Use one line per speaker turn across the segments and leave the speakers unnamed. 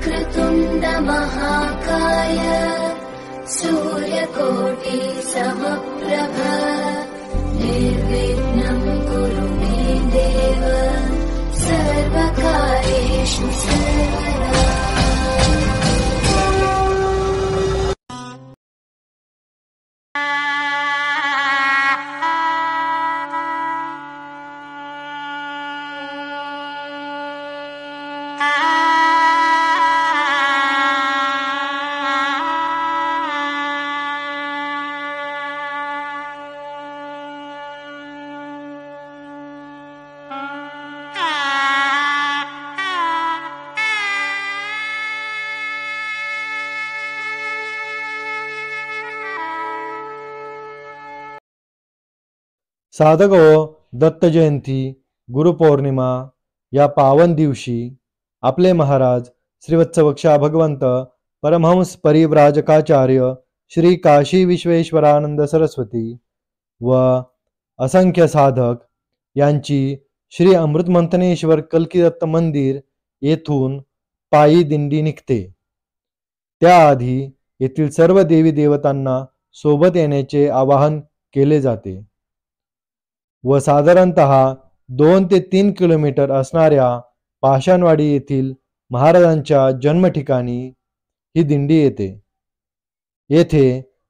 वक्रतुण्ड महाकाय सूर्यकोटि समप्रभ निर्विघ्नं कुरु मे देव सर्वकार्येषु सर्वदा।
साधक दत्त जयंती गुरुपौर्णिमा या पावन दिवशी आपले महाराज श्रीवत्सवक्षा भगवंत परमहंस परिव्राजकाचार्य श्री काशी विश्वेश्वरानंद सरस्वती व असंख्य साधक यांची श्री अमृतमंथनेश्वर कल्किदत्त मंदिर येथून पायी दिंडी निघते। त्याआधी येथील सर्व देवी देवतांना सोबत येण्याचे आवाहन केले जाते व साधारणतः 2 ते 3 किलोमीटर असणाऱ्या पाषाणवाडी येथील महाराजांच्या जन्मठिकाणी ही दिंडी येते। येथे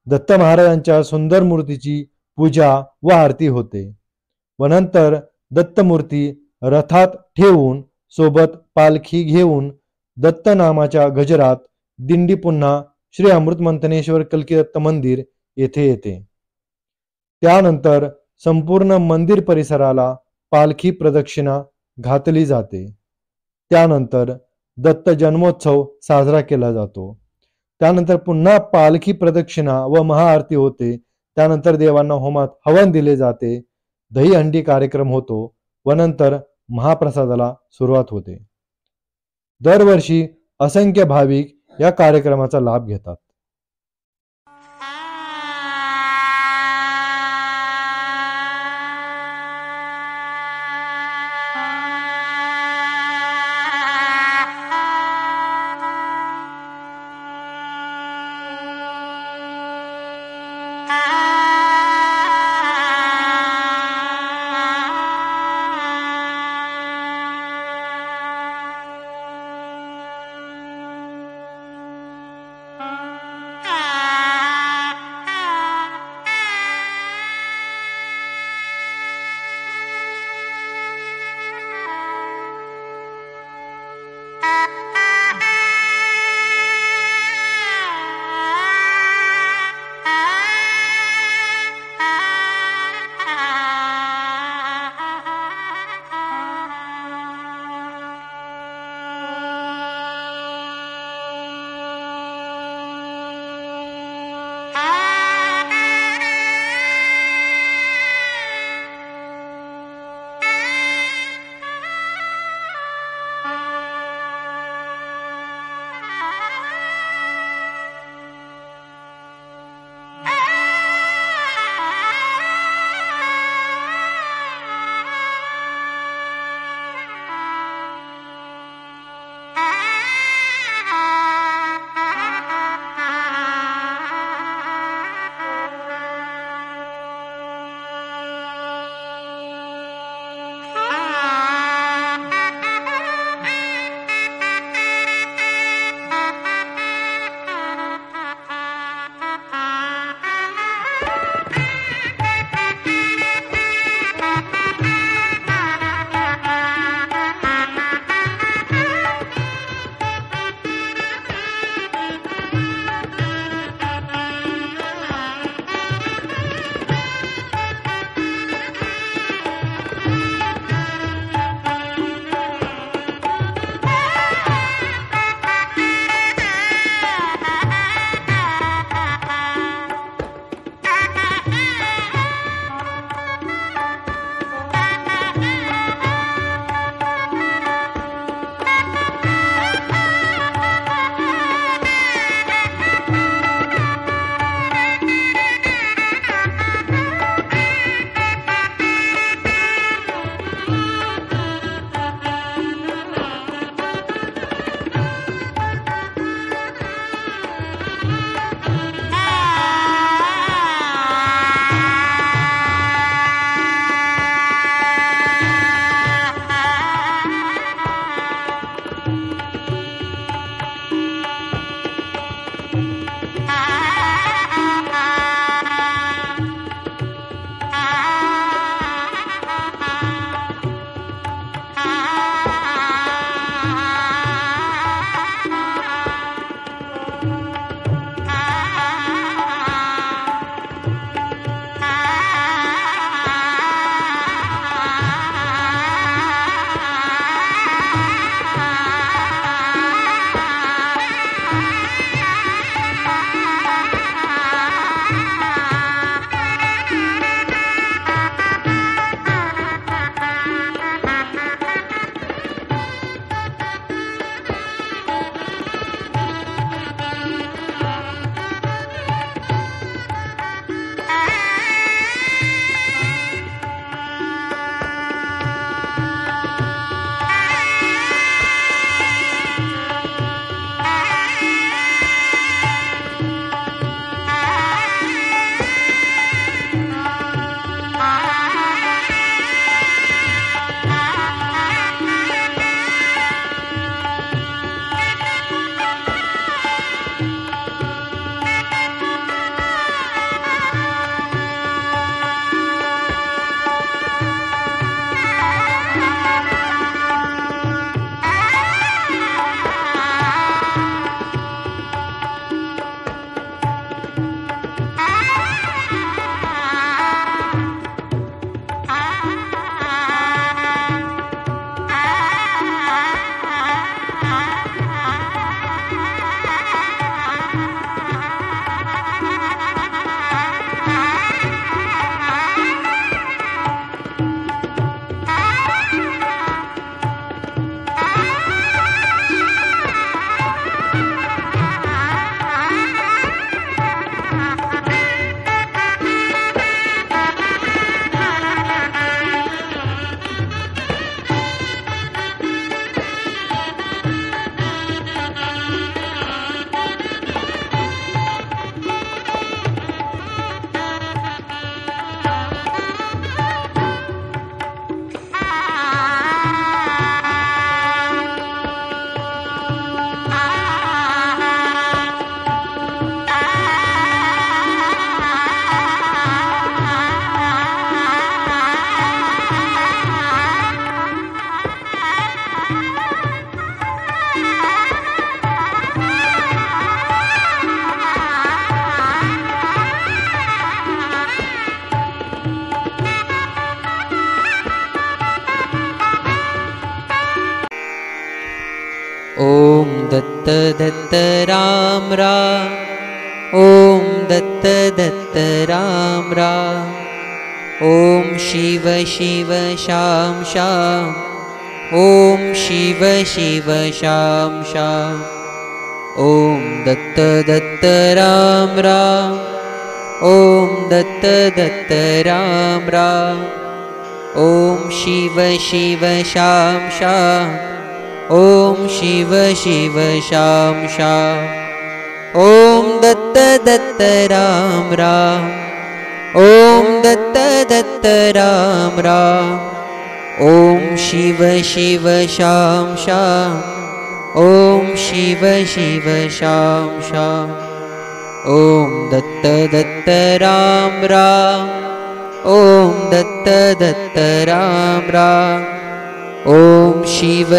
दत्त महाराजांच्या सुंदर मूर्तीची पूजा व आरती होते व नंतर दत्त मूर्ती रथात ठेवून सोबत पालखी घेऊन दत्त नामाच्या गजरात दिंडी पुन्हा श्री अमृतमंथनेश्वर कल्किदत्त मंदिर येथे येते। त्यानंतर संपूर्ण मंदिर परिसराला पालखी प्रदक्षिणा घातली जाते। त्यानंतर दत्त जन्मोत्सव साजरा केला जातो। त्यानंतर पुन्हा पालखी प्रदक्षिणा व महाआरती होते। त्यानंतर देवांना होमात हवन दिले जाते, दहीहंडी कार्यक्रम होतो व नंतर महाप्रसादाला सुरुवात होते। दरवर्षी असंख्य भाविक या कार्यक्रमाचा लाभ घेतात।
ॐ दत्त दत्त राम राम, ॐ दत्त दत्त राम राम, ॐ शिव शिव शाम शाम, ॐ शिव शिव शाम शाम, ॐ दत्त दत्त राम राम, ॐ दत्त दत्त राम राम, ॐ शिव शिव शाम शाम, ॐ शिव शिव शाम शाम, ॐ दत्त दत्त राम राम, ॐ दत्त दत्त राम राम, ॐ शिव शिव शाम शाम, ॐ शिव शिव शाम शाम, ॐ दत्त दत्त राम राम, ॐ दत्त दत्त राम राम, ॐ शिव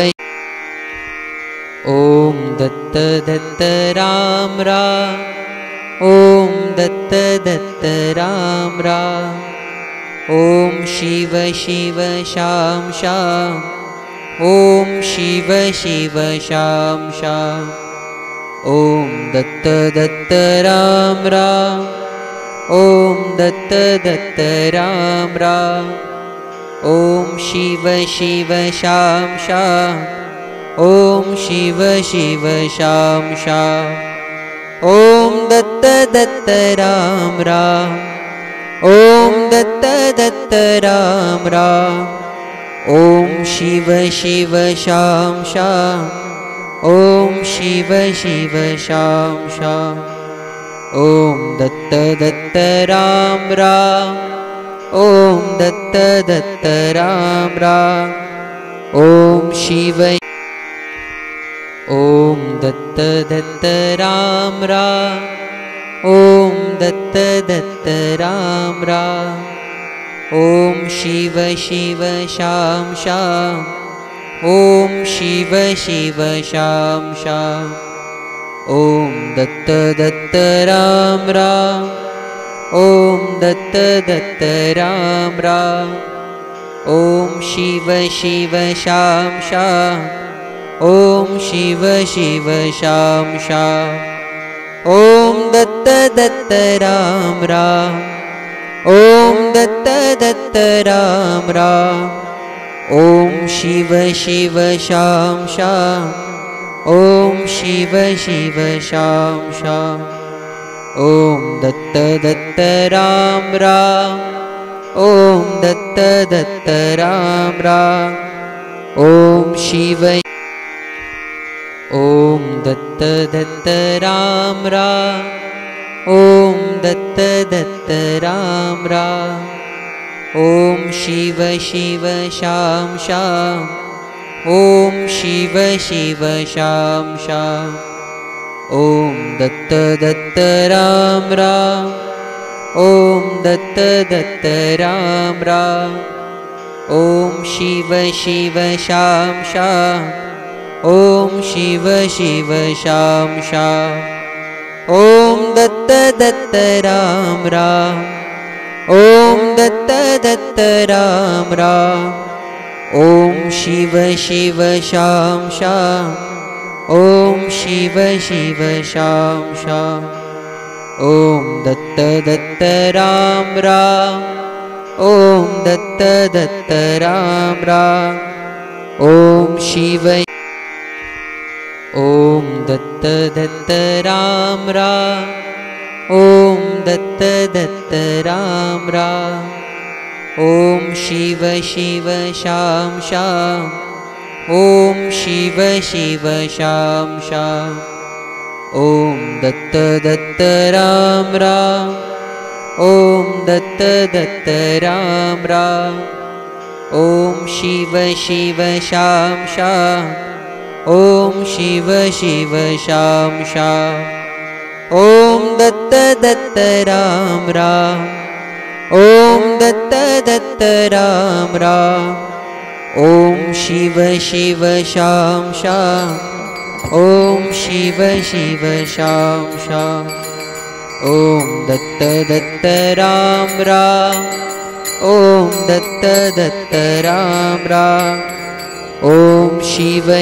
ॐ दत्त दत्त राम राम, ॐ दत्त दत्त राम राम, ॐ शिव शिव शाम शाम, ॐ शिव शिव शाम शाम, ॐ दत्त दत्त राम राम, ॐ दत्त दत्त राम राम, ॐ शिव शिव शाम शाम, ॐ शिव शिव शाम शाम, ॐ दत्त दत्त राम राम, ॐ दत्त दत्त राम राम, ॐ शिव शिव शाम शाम, ॐ शिव शिव शाम शाम, ॐ दत्त दत्त राम राम, ॐ दत्त दत्त राम राम, ॐ शिव ॐ दत्त दत्त राम राम, ॐ दत्त दत्त राम राम, ॐ शिव शिव शाम शाम, ॐ शिव शिव शाम शाम, ॐ दत्त दत्त राम राम, ॐ दत्त दत्त राम राम, ॐ शिव शिव शाम शाम, ॐ शिव शिव शाम शाम, ॐ दत्त दत्त राम राम, ॐ दत्त दत्त राम राम, ॐ शिव शिव शाम शाम, ॐ शिव शिव शाम शाम, ॐ दत्त दत्त राम राम, ॐ दत्त दत्त राम राम, ॐ शिव ॐ दत्त दत्त राम राम, ॐ दत्त दत्त राम राम, ॐ शिव शिव शाम शाम, ॐ शिव शिव शाम शाम, ॐ दत्त दत्त राम राम, ॐ दत्त दत्त राम राम, ॐ शिव शिव शाम शाम, ॐ शिव शिव शाम शाम, ॐ दत्त दत्त राम राम, ॐ दत्त दत्त राम राम, ॐ शिव शिव शाम शाम, ॐ शिव शिव शाम शाम, ॐ दत्त दत्त राम राम, ॐ दत्त दत्त राम राम, ॐ शिव ॐ दत्त दत्त राम राम, ॐ दत्त दत्त राम राम, ॐ शिव शिव शाम शाम, ॐ शिव शिव शाम शाम, ॐ दत्त दत्त राम राम, ॐ दत्त दत्त राम राम, ॐ शिव शिव शाम शाम, ॐ शिव शिव शाम शाम, ॐ दत्त दत्त राम राम, ॐ दत्त दत्त राम राम, ॐ शिव शिव शाम शाम, ॐ शिव शिव शाम शाम, ॐ दत्त दत्त राम राम, ॐ दत्त दत्त राम राम, ॐ शिव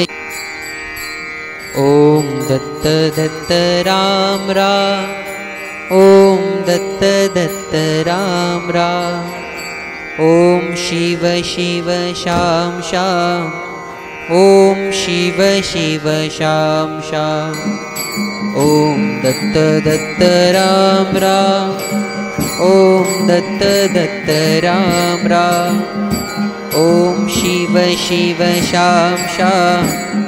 ॐ दत्त दत्त राम राम ॐ दत्त दत्त राम राम ॐ शिव शिव शाम शाम ॐ शिव शिव शाम शाम ॐ दत्त दत्त राम राम ॐ दत्त दत्त राम राम ॐ शिव शिव शाम शाम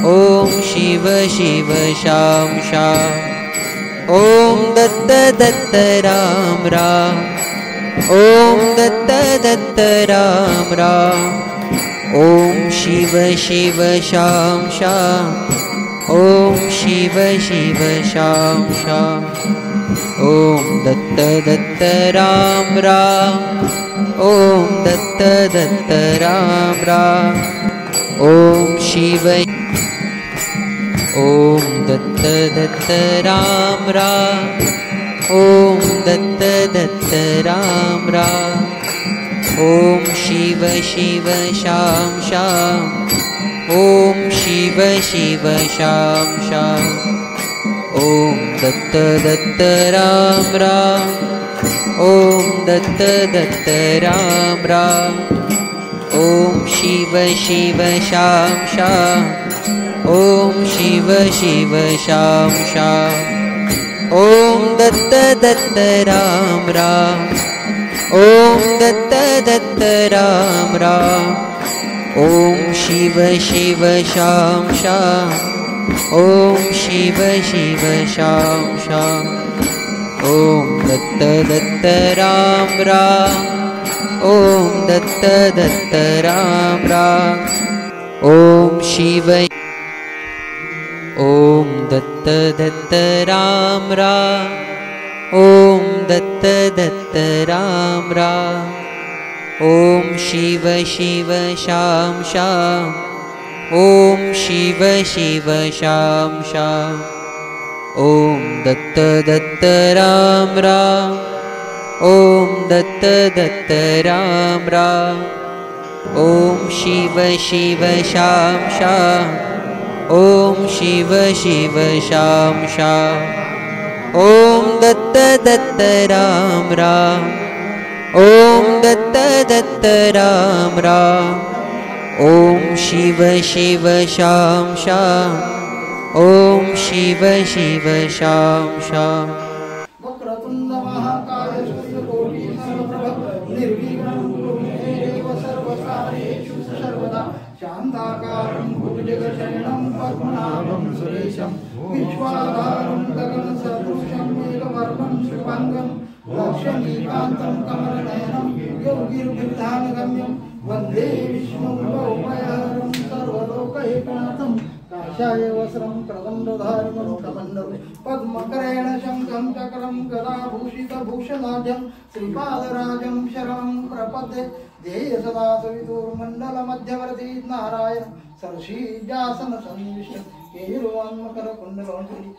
ॐ शिव शिव शाम शाम ॐ दत्त दत्त राम राम ॐ दत्त दत्त राम राम ॐ शिव शिव शाम शाम ॐ शिव शिव शाम शाम ॐ दत्त दत्त राम राम ॐ दत्त दत्त राम राम ॐ शिव ॐ दत्त दत्त राम राम ॐ दत्त दत्त राम राम ॐ शिव शिव शाम शाम ॐ शिव शिव शाम शाम ॐ दत्त दत्त राम राम ॐ दत्त दत्त राम राम ॐ शिव शिव शाम शाम ॐ शिव शिव शाम शाम ॐ दत्त दत्त राम राम ॐ दत्त दत्त राम राम ॐ शिव शिव शाम शाम ॐ शिव शिव शाम शाम ॐ दत्त दत्त राम राम ॐ दत्त दत्त राम राम ॐ शिव ॐ दत्त दत्त राम राम ॐ दत्त दत्त राम राम ॐ शिव शिव शाम शाम ॐ शिव शिव शाम शाम ॐ दत्त दत्त राम राम ॐ दत्त दत्त राम राम ॐ शिव शिव शाम शाम ॐ शिव शिव शाम शाम ॐ दत्त दत्त राम राम ॐ दत्त दत्त राम राम ॐ शिव शिव शाम शाम ॐ शिव शिव शाम शाम
वक्रतुंड महाकाय सूर्यकोटि समप्रभ निर्विघ्नं कुरु मे देव सर्वकार्येषु सर्वदा शान्ताकारं भुजगशयनं पद्मनाभं सुरेशं विश्वाधारं गगनसदृशं मेघवर्णं शुभांगं लक्ष्मीकान्तं कमलनयनं योगिर्विधानगम्यं वन्दे विष्णुं भवभयहरं सर्वलोकैकनाथं काषाय वस्त्रं प्रदण्डधारिणं कमण्डलं पद्मकरेण शङ्खं चक्रं गदाभूषितभूषणाढ्यं श्रीपादराजं शरणं प्रपद्ये ध्येय सदा सवितुर्मण्डलमध्यवर्ती नारायण सरसीजासन सन्निविष्टं केयुर्वान्मकरकुण्डलोचरि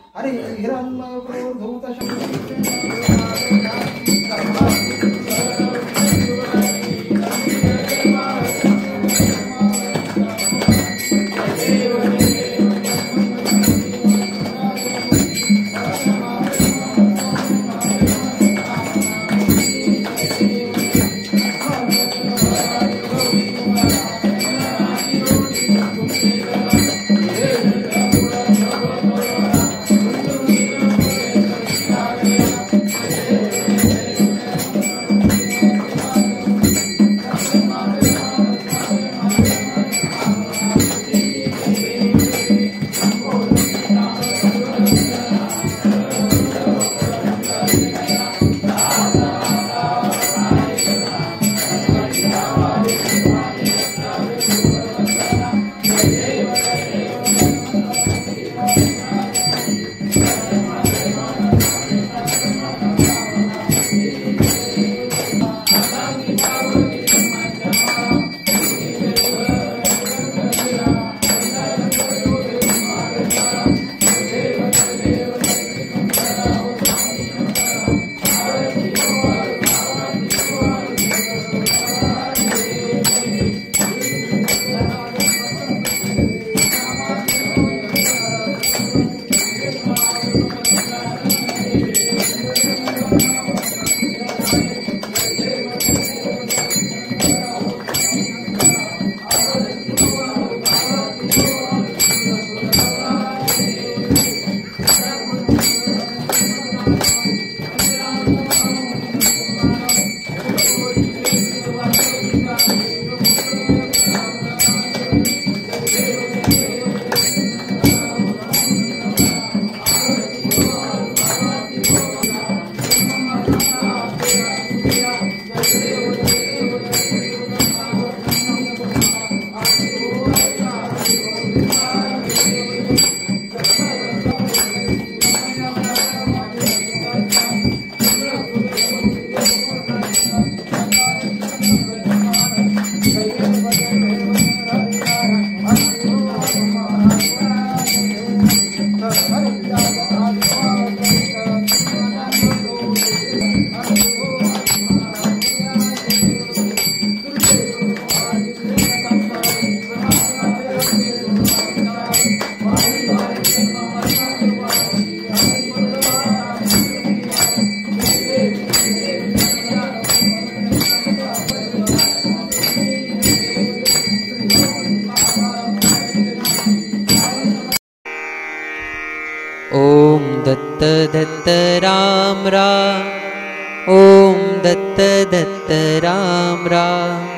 राम ॐ दत्त दत्त राम राम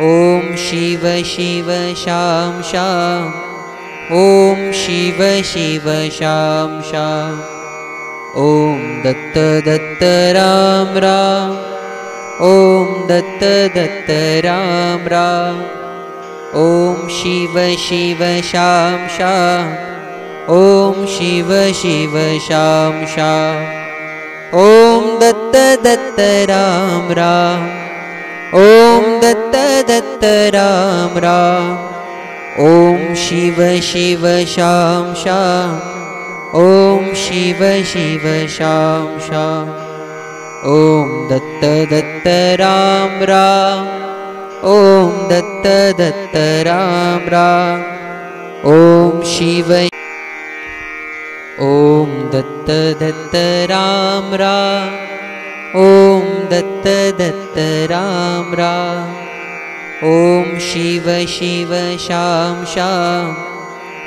ॐ शिव शिव शाम शाम ॐ शिव शिव शाम शाम ॐ दत्त दत्त राम राम ॐ दत्त दत्त राम राम ॐ शिव शिव शाम शाम ॐ शिव शिव शाम शाम ॐ दत्त दत्त राम राम ॐ दत्त दत्त राम राम ॐ शिव शिव शाम शाम ॐ शिव शिव शाम शाम ॐ दत्त दत्त राम राम ॐ दत्त दत्त राम राम ॐ शिव ॐ दत्त दत्त राम राम ॐ दत्त दत्त राम राम ॐ शिव शिव शाम शाम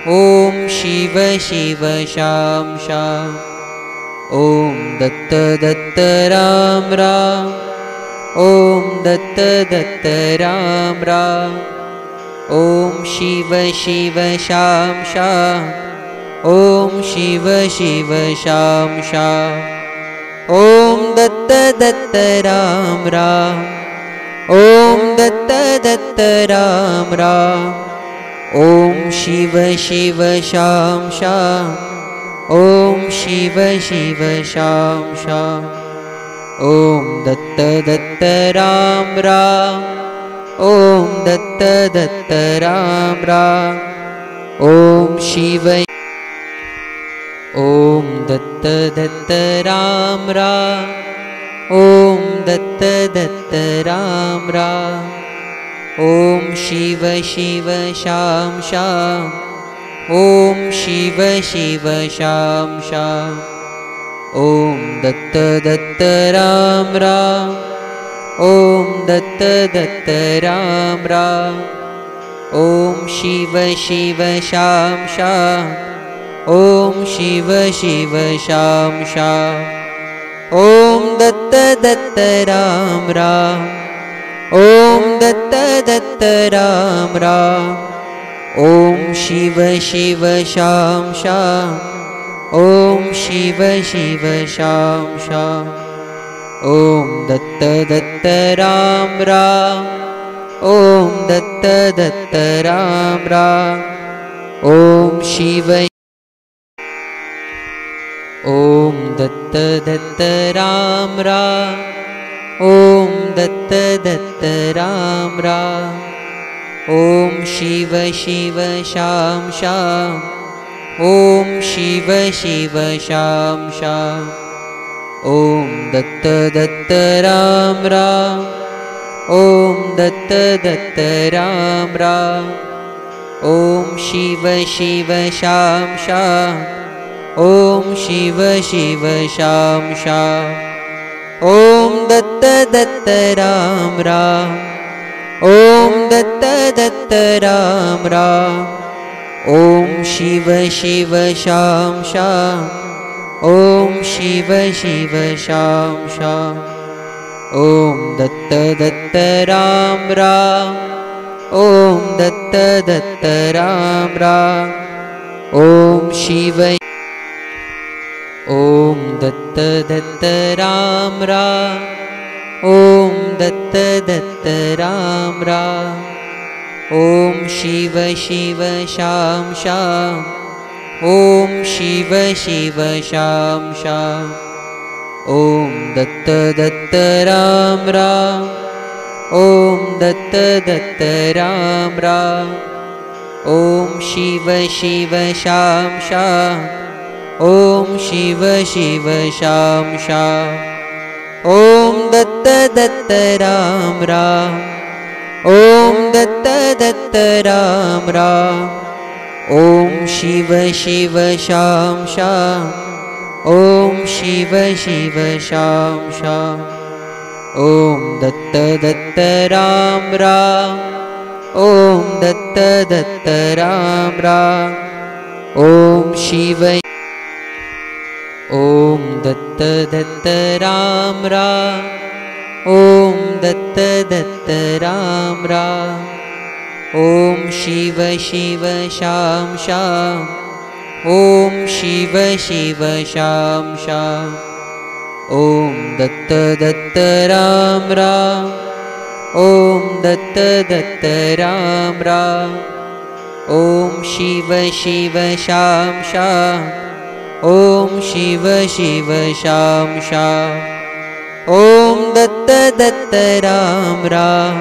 ॐ शिव शिव शाम शाम ॐ दत्त दत्त राम राम ॐ दत्त दत्त राम राम ॐ शिव शिव शाम शाम ॐ शिव शिव शाम शाम ॐ दत्त दत्त राम राम ॐ दत्त दत्त राम राम ॐ शिव शिव शाम शाम ॐ शिव शिव शाम शाम ॐ दत्त दत्त राम राम ॐ दत्त दत्त राम राम ॐ शिव ॐ दत्त दत्त राम राम ॐ दत्त दत्त राम राम ॐ शिव शिव शाम शाम ॐ शिव शिव शाम शाम ॐ दत्त दत्त राम राम ॐ दत्त दत्त राम राम ॐ शिव शिव शाम शाम ॐ शिव शिव शाम शाम ॐ दत्त दत्त राम राम ॐ दत्त दत्त राम राम ॐ शिव शिव शाम शाम ॐ शिव शिव शाम शाम ॐ दत्त दत्त राम राम ॐ दत्त दत्त राम राम ॐ शिव ॐ दत्त दत्त राम राम ॐ दत्त दत्त राम राम ॐ शिव शिव शाम शाम ॐ शिव शिव शाम शाम ॐ दत्त दत्त राम राम ॐ दत्त दत्त राम राम ॐ शिव शिव शाम शाम ॐ शिव शिव शाम शाम ॐ दत्त दत्त राम राम ॐ दत्त दत्त राम राम ॐ शिव शिव शाम शाम ॐ शिव शिव शाम शाम ॐ दत्त दत्त राम राम ॐ दत्त दत्त राम राम ॐ शिव ॐ दत्त दत्त राम राम ॐ दत्त दत्त राम राम ॐ शिव शिव शाम शाम ॐ शिव शिव शाम शाम ॐ दत्त दत्त राम राम ॐ दत्त दत्त राम राम ॐ शिव शिव शाम शाम ॐ शिव शिव शाम शाम ॐ दत्त दत्त राम राम ॐ दत्त दत्त राम राम ॐ शिव शिव शाम शाम ॐ शिव शिव शाम शाम ॐ दत्त दत्त राम राम ॐ दत्त दत्त राम राम ॐ शिव ॐ दत्त दत्त राम राम ॐ दत्त दत्त राम राम ॐ शिव शिव शाम शाम ॐ शिव शिव शाम शाम ॐ दत्त दत्त राम राम ॐ दत्त दत्त राम राम ॐ शिव शिव शाम शाम ॐ शिव शिव शाम शाम ॐ दत्त दत्त राम राम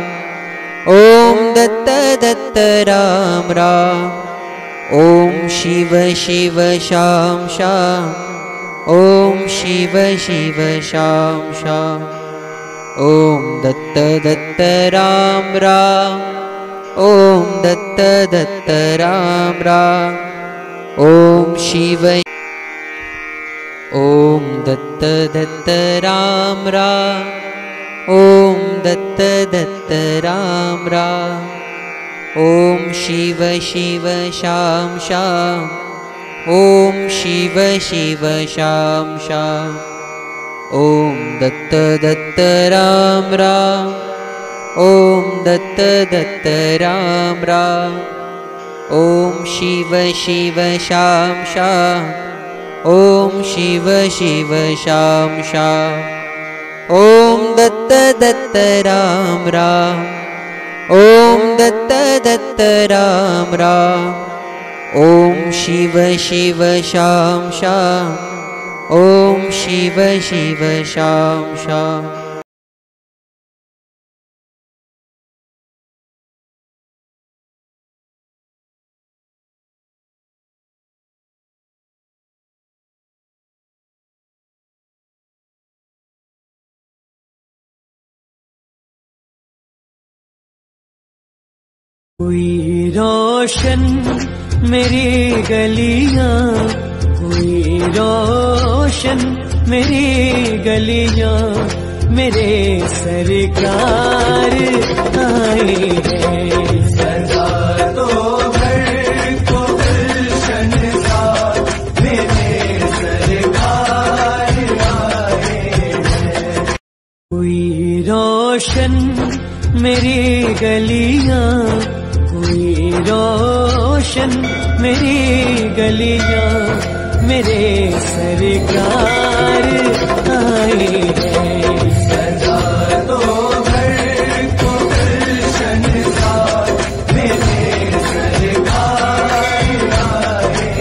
ॐ दत्त दत्त राम राम ॐ शिव शिव शाम शाम ॐ शिव शिव शाम शाम ॐ दत्त दत्त राम राम ॐ दत्त दत्त राम राम ॐ शिव ॐ दत्त दत्त राम राम ॐ दत्त दत्त राम राम ॐ शिव शिव शाम शाम ॐ शिव शिव शाम शाम ॐ दत्त दत्त राम राम ॐ दत्त दत्त राम राम ॐ शिव शिव शाम शाम ॐ शिव शिव शाम शाम ॐ दत्त दत्त राम राम ॐ दत्त दत्त राम राम ॐ शिव शिव शाम शाम ॐ शिव शिव शाम शाम
हुई रोशन मेरी गलियां, हुई रोशन मेरी गलियां, मेरे सरकार आए हैं। सजा तो घर को गुलशन सा, मेरे सरकार आए हैं। हुई रोशन मेरी गलियां, हुई रोशन मेरी गलियां, मेरे सरकार आए हैं। सजा तो घर को गुलशन सा, मेरे सरकार आए हैं।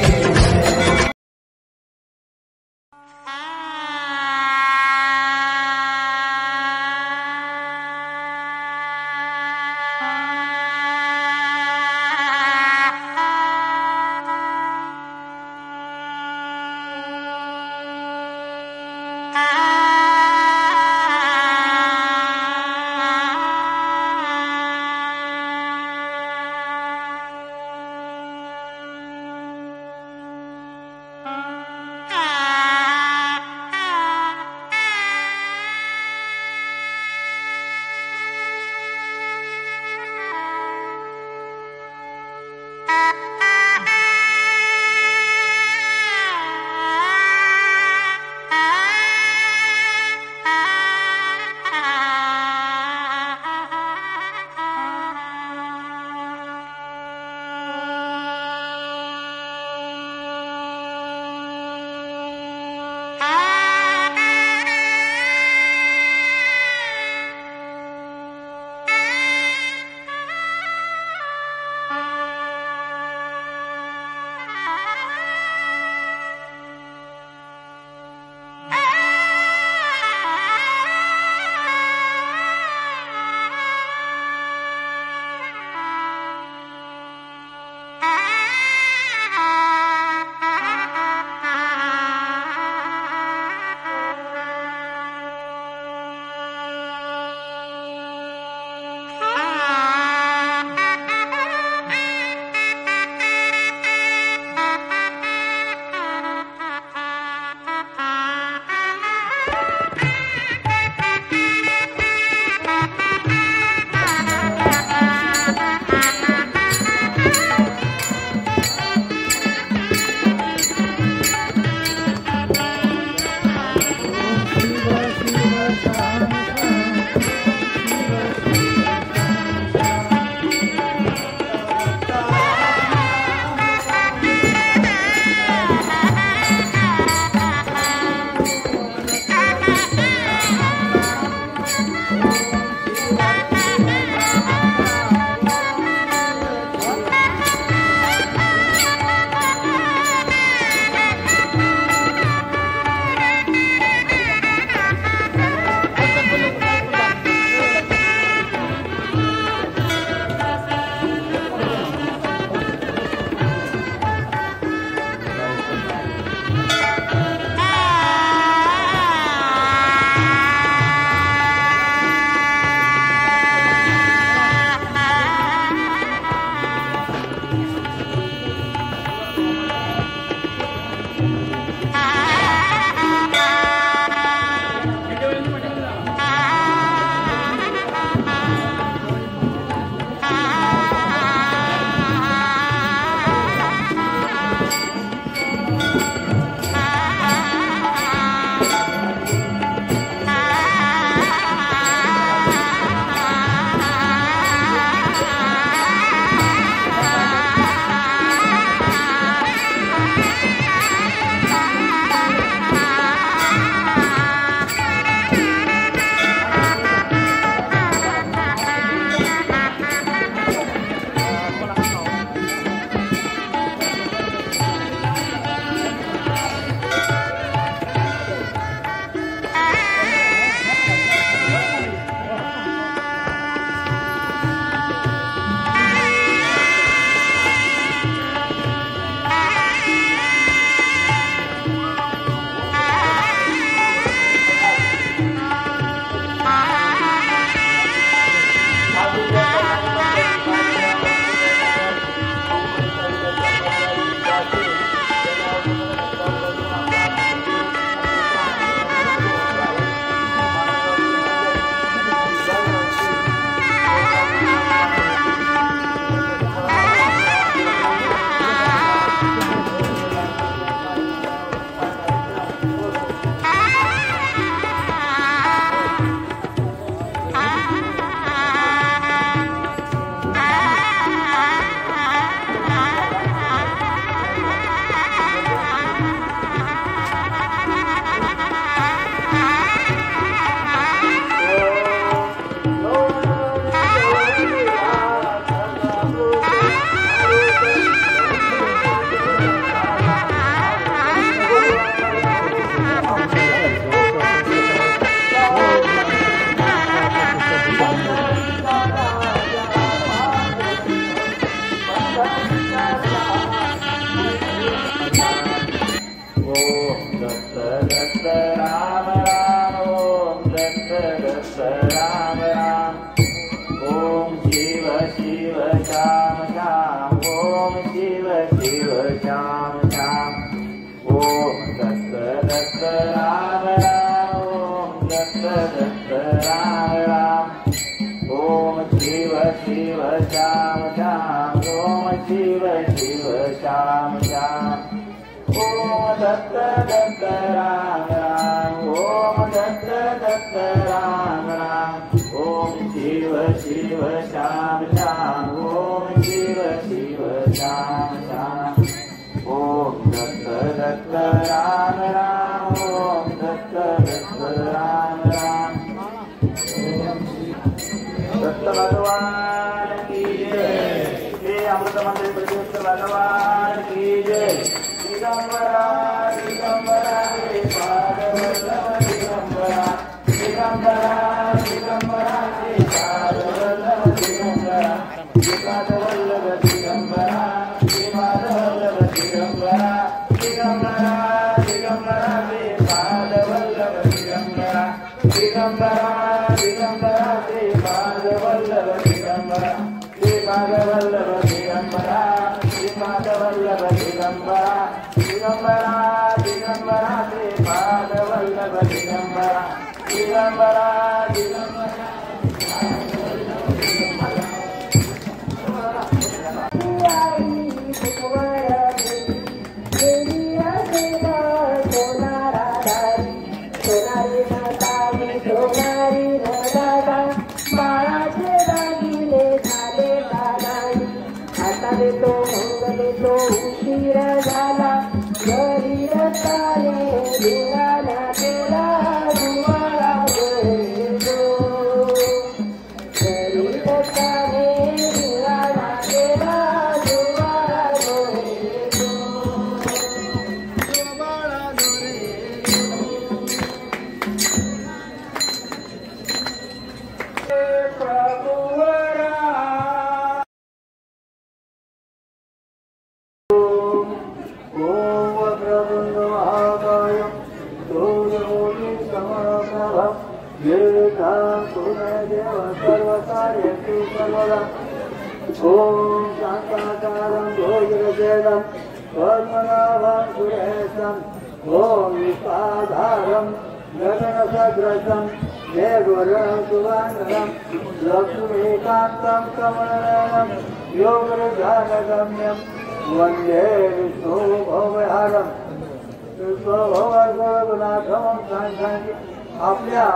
आपल्या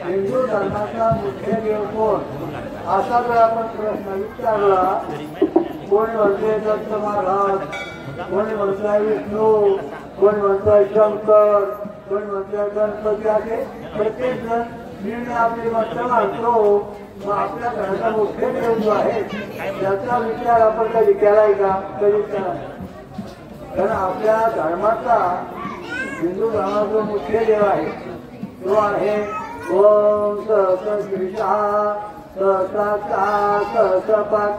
हिंदू धर्माचा मुख्य देव कोण असा जर आपण प्रश्न विचारला, कोणी म्हणते दत्त महाराज, कोणी म्हणताय विष्णू, कोणी म्हणताय शंकर, कोणी म्हणताय गणपती, असे प्रत्येक जण निर्णय आपले मत मानतो. मग आपल्या घराचा मुख्य देव जो आहे त्याचा विचार आपण कधी केलाय का? कधीच केला नाही. कारण आपल्या धर्माचा, हिंदू धर्माचा मुख्य देव आहे तो आहे ओम सहस्रशीर्षः सहस्राक्षः सहस्रपाद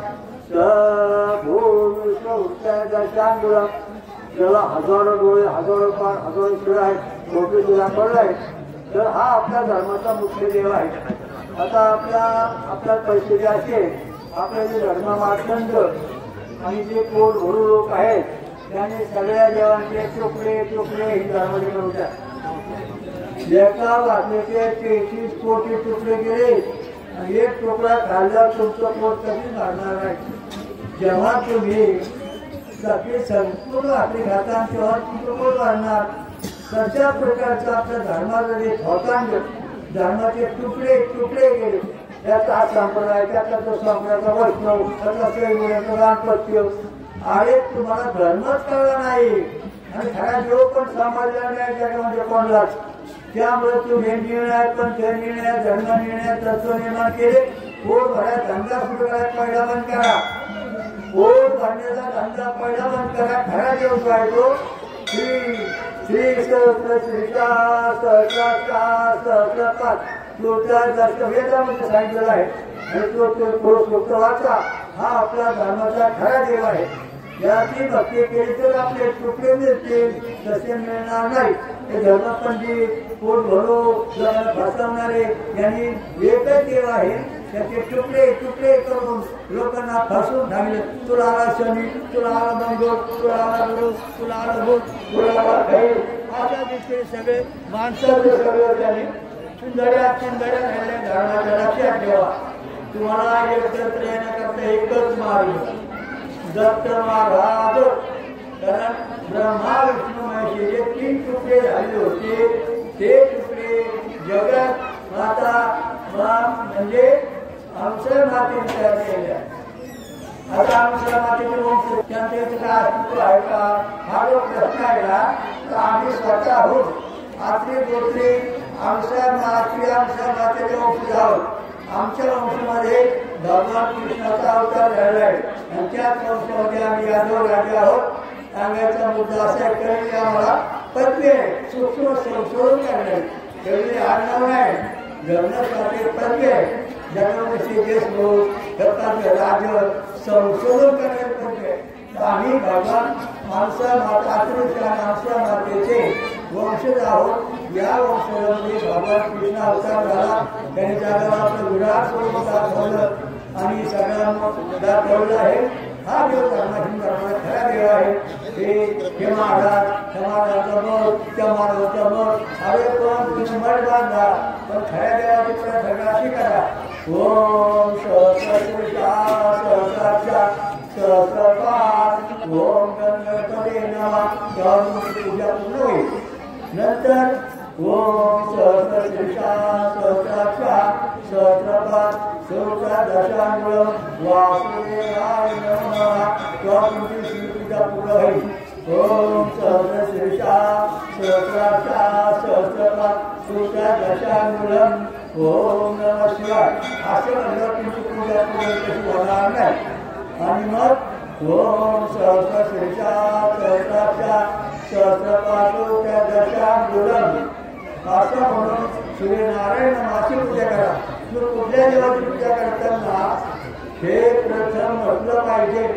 सहभूमिदशांगुलम. ज्याला हजारो डोळे, हजारो पाठ, हजारो शिरा आहेत, मोठे शिरा पडलाय, तर हा आपल्या धर्माचा मुख्य देव आहे. आता आपल्या परिस्थिती असे, आपले जे धर्म मार्तंड आणि जे पोट भरू लोक आहेत त्यांनी सगळ्या देवांचे तुकडे तुकडे हिंदुधर्माचे करूतात. एका वाचनेचे 33 कोटी तुकडे केले आणि एक तुकडा खाल्ल्यावर तुमचं पोट कधीच भरणार नाही. जेव्हा तुम्ही सगळे संपूर्ण आपली खाता तेव्हा तुमचं पोट भरणार. तशा प्रकारचं आपल्या धर्माचं जे धोतांड, धर्माचे तुकडे तुकडे गेले, त्याचा हा संप्रदाय, त्याचा तो संप्रदायाचा वैष्णव, त्याचा श्रीमुलाचा दाम्पत्य, अरे तुम्हाला धर्मच कळला नाही आणि खरा देव पण समजला नाही जगामध्ये कोणलाच. त्यामुळे तुम्ही निर्णय पण ते निर्णय, धर्म निर्णय, तत्व निर्माण केले. पोट भरायचा धंदा सुरू करायला पहिला बंद करा. पोट भरण्याचा धंदा पहिला बंद करा. खरा देव जो आहे तो श्री श्री सहस्र श्रीचा सहस्रपाद वेदामध्ये सांगितलेला आहे आणि तो वाचा. हा आपल्या धर्माचा खरा देव आहे. याची भक्ती केली तर आपले तुकडे मिळतील, तसे मिळणार नाही. हे धर्मपंडित पोट भरो फसवणारे यांनी एकच देव आहे, त्याचे तुकडे तुकडे करून लोकांना फसवून टाकले. तुला आला शनी, तुला आला मंगळ, तुला आला गुरु, तुला आला भूत, तुला आला काही अशा दिवशी सगळे माणसाचे सगळे त्यांनी चिंधड्या राहिल्या. धर्माच्या लक्षात ठेवा, तुम्हाला एकत्र येण्याकरता एकच मार्ग दत्त महाराज. कारण ब्रह्मा विष्णू महेश जे 3 तुकडे झाले होते, ते तुकडे जगात माता म्हणजे आमच्या मातेने तयार केल्या. आता आमच्या मातेचे वंश त्यांचे काय अस्तित्व आहे का, हा जो प्रश्न आहे ना, तर आम्ही स्वतः आहोत. आत्री गोत्री आमच्या मातेचे वंश आहोत. आमच्या वंशामध्ये भगवान कृष्णाचा अवतार झालेला आहे आणि त्याच वंशामध्ये आम्ही यादव राजे आहोत. सांगायचा मुद्दा असा आहे, आम्हाला पदवी आहे, सूक्ष्म संशोधन करणे कधी आडनाव नाही, जगण्यासाठी पदवी आहे. जगन्नाथ देशमुख राज्य संशोधन करण्यात पडते. आम्ही भगवान माणसा मातेचे वंशज आहोत. या वंशामध्ये भगवान कृष्ण अवतार झाला, त्यांनी जगाला आपलं विराट स्वरूप दाखवलं आणि सगळ्यांना दाखवलं आहे. हा देव धर्माधीन धर्माचा खरा देव आहे. हे महाराज समाजाचं मत, त्या महाराजाचं मत, अरे पण तुम्ही मठ बांधा, पण खऱ्या देवाची प्रार्थना अशी करा, ओम सहस्रपाठ, ओम गणपते नमः, पूजा पूर्ण होईल. नंतर ओम सहस्रशीर्षा सहस्राक्षा सहस्रपाठ सहस्रदशांगुळं वासुदेवाय नमः, तेव्हा तुमची श्रीपूजा पूर्ण होईल. ओम सहस्रशीर्षा सहस्राक्षा सहस्रपाठ सहस्रदशांगुळं ओम नमः शिवाय असं म्हणलं तुमची पूजा पूर्ण कशी होणार नाही. आणि मग ओम सहस्रशीर्षा सहस्राक्षा सहस्रपाठ दशांगुळं असं म्हणून सूर्यनारायण नामाची पूजा करा. कुठल्या देवाची पूजा करताना हे प्रथम म्हटलं पाहिजे.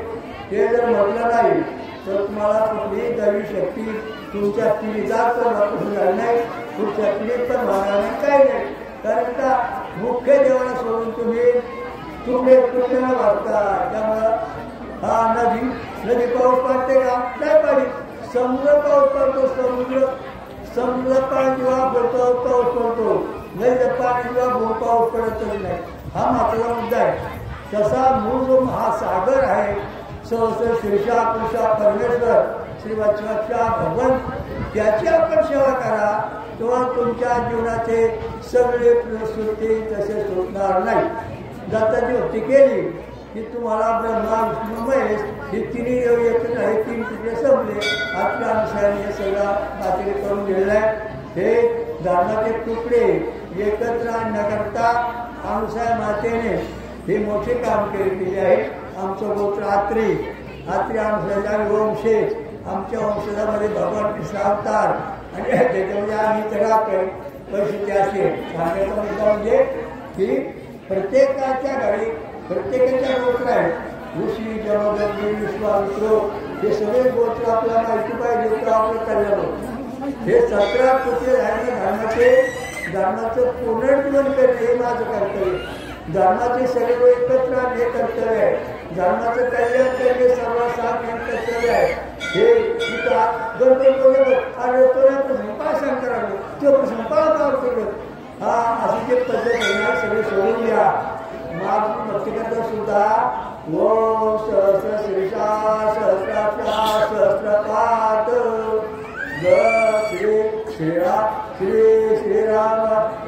ते जर म्हटलं नाही तर तुम्हाला कुठलीही दैवी शक्ती तुमच्या पिढीचा तर नाही, पुढच्या पिढीत पण होणार नाही, काही नाही. कारण का मुख्य देवाला सोडून तुम्ही तुकडे वागता. त्यामुळं हा नदी पाऊस पडते का, नाही पाहिजे. समुद्र पाऊस पडतो, समुद्र पाणी जेव्हा पडतो पाऊस पडतो, नदीचं पाणी जेव्हा पाऊस पडतच नाही. हा महत्वाचा मुद्दा आहे. तसा मूळ जो महासागर आहे, सहस्र शीर्षा पुरुषा परमेश्वर श्री वत्सवक्षा भगवान, त्याची आपण सेवा करा, तेव्हा तुमच्या जीवनाचे सगळे प्रसूती तसे सुटणार नाही. दत्ताची भक्ती केली की तुम्हाला ब्रह्मा विष्णू महेश ही तिन्ही देव एकत्र आहे. 3 तुकडे संपले. आपल्या अनुसाराने हे सगळं मातेने करून दिलेलं आहे. हे धर्माचे तुकडे एकत्र आणण्याकरता अनुसार मातेने हे मोठे काम केले आहे. आमचं गोत्र आत्री अनुसाराच्या वंशेज, आमच्या वंशजामध्ये भगवान कृष्ण अवतार आणि त्याच्यामध्ये आम्ही तळाकडे परिस्थिती असे सांगायचा मुद्दा म्हणजे की प्रत्येकाच्या घरी प्रत्येकाच्या गोत्र आहे. ऋषी जमदग्नी विश्वामित्र हे सगळे गोत्र आपल्याला माहिती पाहिजे तर आपलं कल्याण होतं. हे 17 तुकडे झाले. धर्माचं पुनर्जीवन करणे हे माझं कर्तव्य. धर्माचे सगळे एकत्र हे कर्तव्य आहे. धर्माचं कल्याण करणे सर्वसाधारण कर्तव्य आहे. हे गणपती अरे तो संपासन करावे, तो संपाला करत हा अशी जे पद्धत आहे सगळे सोडून द्या. माग भक्तिकर्ता सुद्धा ओम सहस्र शीर्षा सहस्राक्षा सहस्रपाठ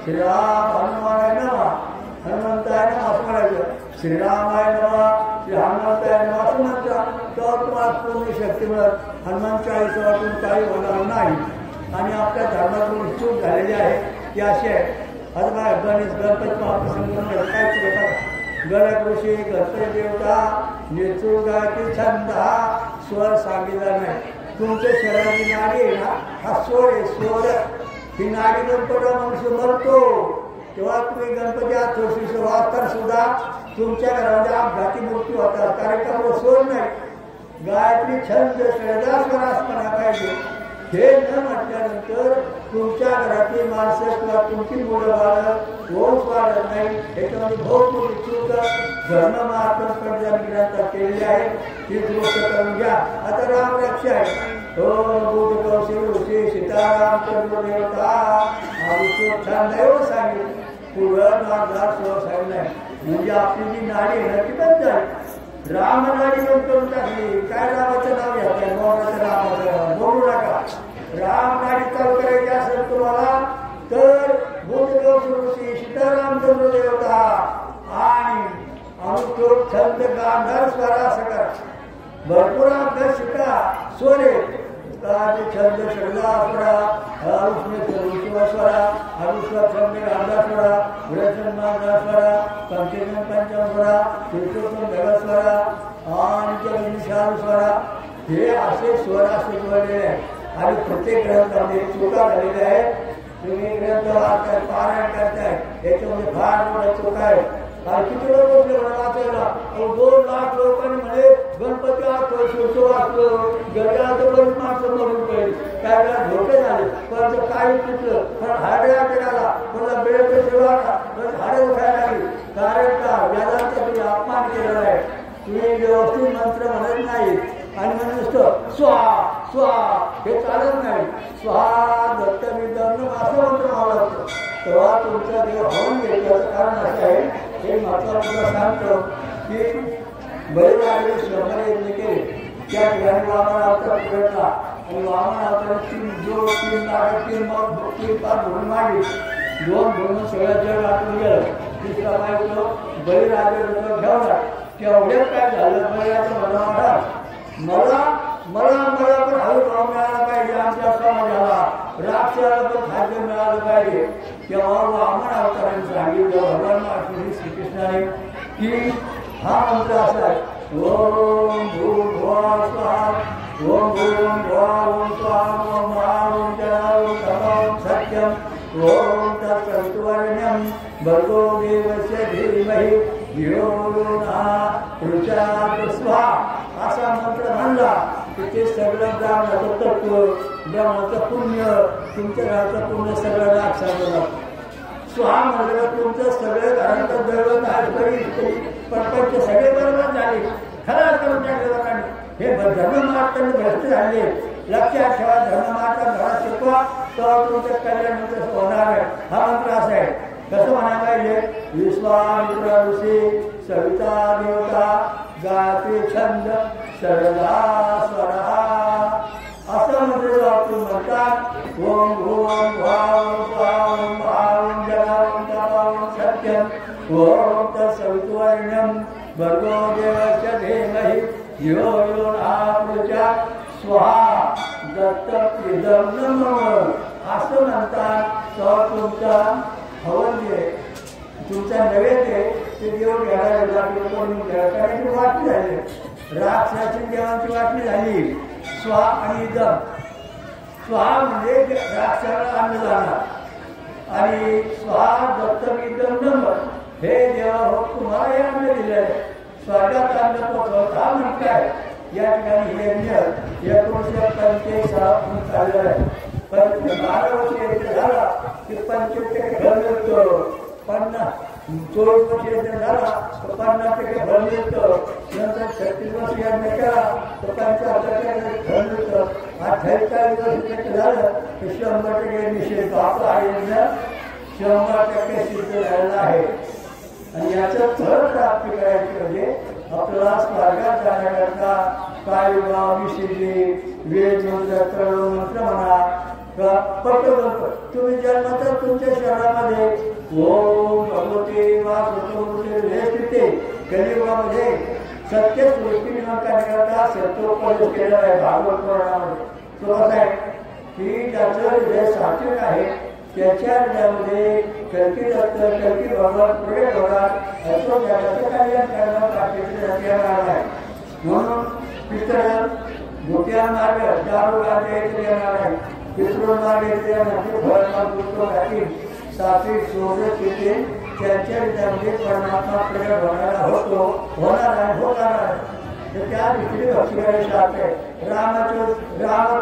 श्रीराम हनुमानाय नमः, हनुमंताय नमः असं म्हणायचं. श्रीरामाय नमः, श्री हनुमंताय नमः असं म्हणता. तेव्हा तुम्हाला पूर्ण शक्ती मिळत. हनुमान चाळीसातून काही होणार नाही. आणि आपल्या धर्मातून चूक झालेली आहे ती अशी आहे. आता बघा गणपती महाप्रसंग काय चुकतात. गणक ऋषी गणपती देवता नेतृगाची छंद हा स्वर सांगितला नाही. तुमच्या शरीराची नाडी आहे ना, हा स्वर आहे. स्वर ही नाडी गणपती मनुष्य मरतो तेव्हा तुम्ही गणपती वाचताना सुद्धा तुमच्या घरामध्ये अपघाती मृत्यू होतात. कारण का स्वर नाही. गायत्री छंद श्रद्धास्वरासपणा पाहिजे. हे न म्हटल्यानंतर तुमच्या घरातली माणसं किंवा तुमची मुलं बाळं ओस वाढत नाही. याच्यामध्ये बहुत मोठी चूक धर्ममार्ग ग्रंथात केलेली आहे. ती गोष्ट करून घ्या. आता राम रक्ष आहे. बुद्ध कौशल सीताराम चंद्रदेवता छान नाही सांगितलं. पुढं नागदार सांगितलंय. म्हणजे आपली जी नाडी आहे ना ती बंद झाली. रामनाडी बंद करून टाकली. काय रामाचं नाव घ्यायचं मोहनाचं नावाचं बोलू नका. रामनाडी चालू करायची असेल तुम्हाला तर बुद्ध ऋषी सीताराम चंद्रदेवता आणि अनुष्ठोक छंद गांधार स्वरा असं करा. भरपूर अभ्यास शिका. सोरे छंद श्रद्धा स्वरा अनुष्ण स्वरा अनुष्ण छंद गांधार स्वरा विरचन गांधार स्वरा पंचम पंचम स्वरा तीर्थोत्तम जगत स्वरा आणि निशाल स्वरा हे असे स्वरा सुचवलेले आहेत. आणि प्रत्येक ग्रंथामध्ये चुका झालेल्या आहेत. तुम्ही ग्रंथ वाचताय पारायण करताय याच्यामध्ये फार मोठ्या चुका आहेत. किती लोक बसले वाचायला 2 लाख लोकांनी म्हणे गणपती वाचतो शिवतो वाचतो गजाचं पण माणसं मरून पडेल. त्यावेळेला धोके झाले. पण काही चुकलं पण हाडे आला मला बेळचे शिवाला पण हाडे उठायला लागली. कारण का वेदांचा तुम्ही अपमान केलेला आहे. तुम्ही व्यवस्थित मंत्र म्हणत नाही आणि म्हणून नुसतं स्वाहा स्वाहा हे चालत नाही. स्वाहा दत्त विदर्भ असं मंत्र व्हावं लागतं. तेव्हा तुमचा देव होऊन गेल. याचं कारण असं आहे हे महत्वाचं सांगतो की बळीराजाने श्रमण यज्ञ केले. त्या ठिकाणी वामन अवतार भेटला आणि वामन अवतारात 3 नाग 3 पाच भरून मागली. 2 भरून सगळं जग आटून गेलं. तिसरा बायको बळीराजा ठेवला. तेवढ्यात काय झालं बळीराजा म्हणा मला मला मला पण हळू भाव मिळाला पाहिजे. आमच्या समाजाला राक्षसाला पण खाद्य मिळालं पाहिजे. तेव्हा वामन अवताराने सांगितलं भगवान श्रीकृष्णाने की हा मंत्र असा आहे. ओम भूर्भुवः स्वः ओम भूर्भुवः ओम स्वः ओम ओम जलं तमं सत्यम ओम तत्सवितुर्वरेण्यं भर्गो देवस्य धीमहि धियो यो नः प्रचोदयात् स्वाहा असा मंत्र म्हणला की ते सगळं ब्राह्मणाचं तत्व ब्राह्मणाचं पुण्य तुमच्या घराचं पुण्य सगळं राक्षसाला स्वाहा म्हणलं तुमचं सगळं घराचं दैवत आहे. तरी प्रपंच सगळे बरोबर झाले. खरं करून टाकले लोकांनी. हे धर्ममार्गाने भ्रष्ट झाले. लक्षात ठेवा. धर्ममार्ग घरात शिकवा तर तुमचं कल्याण होणार आहे. हा मंत्र असा आहे. कसं म्हणायला पाहिजे. विश्वामित्र ऋषी सविता देवता गाते छंद श्रद्धा स्वरा असं मंत्र वापरून म्हणतात. ओम भूम भाव स्वाम भाव जलम तपम सत्यम ओम तत्सवितुर्वरेण्यं भर्गो देवस्य धीमहि धियो यो नः प्रचोदयात् स्वाहा दत्त इदं नमः असं म्हणतात. तर तुमचा हवन जे तुमचा नैवेद्य ते देव घ्यायला कारण ती वाटणी झाली. राक्षसाची देवांची वाटणी झाली. स्वाहा आणि इदम. स्वाहा म्हणजे राक्षसाला अन्न जाणार आणि स्वाहा दत्तम इदम नमः हे देवा हो तुम्हाला हे अन्न दिले आहे. स्वर्गात अन्न पोचवत हा म्हणत आहे. या ठिकाणी हे यज्ञ 1945 चाललेलं आहे. पण 12 वर्ष यज्ञ झाला की 25% फळ मिळतो. 24 वर्ष यज्ञ झाला तर 50% फळ मिळतं. नंतर 36 वर्ष यज्ञ केला तर 75% फळ मिळतं. 48 वर्ष यज्ञ झालं तर 100% निषेध. आपला हा यज्ञ 100% सिद्ध झालेला आहे. आणि याचं फळ प्राप्त करायचे म्हणजे आपल्याला स्वर्गात जाण्याकरता काळीगाव विशिली वेद मंत्र मंत्र म्हणा पटकन तुम्ही जन्मता तुमच्या शहरामध्ये ओम भगवते वासुदेव हे स्थिती कलियुगामध्ये सत्य सृष्टी निर्माण करण्याकरता सत्योपदेश केलेला आहे. भागवत पुराणामध्ये तो कसा आहे की त्याचं जे सात्विक आहे त्याच्या हृदयामध्ये कल्की दत्त कल्की भगवान प्रगट होणार असो जगाचं कल्याण करण्यासाठी आहे. म्हणून पितळ धोक्या मार्ग दारू गाड्याचे येणार आहे. पितृ मार्ग सात्विक सोडत तिथे त्यांच्या हृदयामध्ये परमात्मा प्रगट होणार आहे. होणार आहे. तर त्या दृष्टीने भक्ती करायची आहे. राम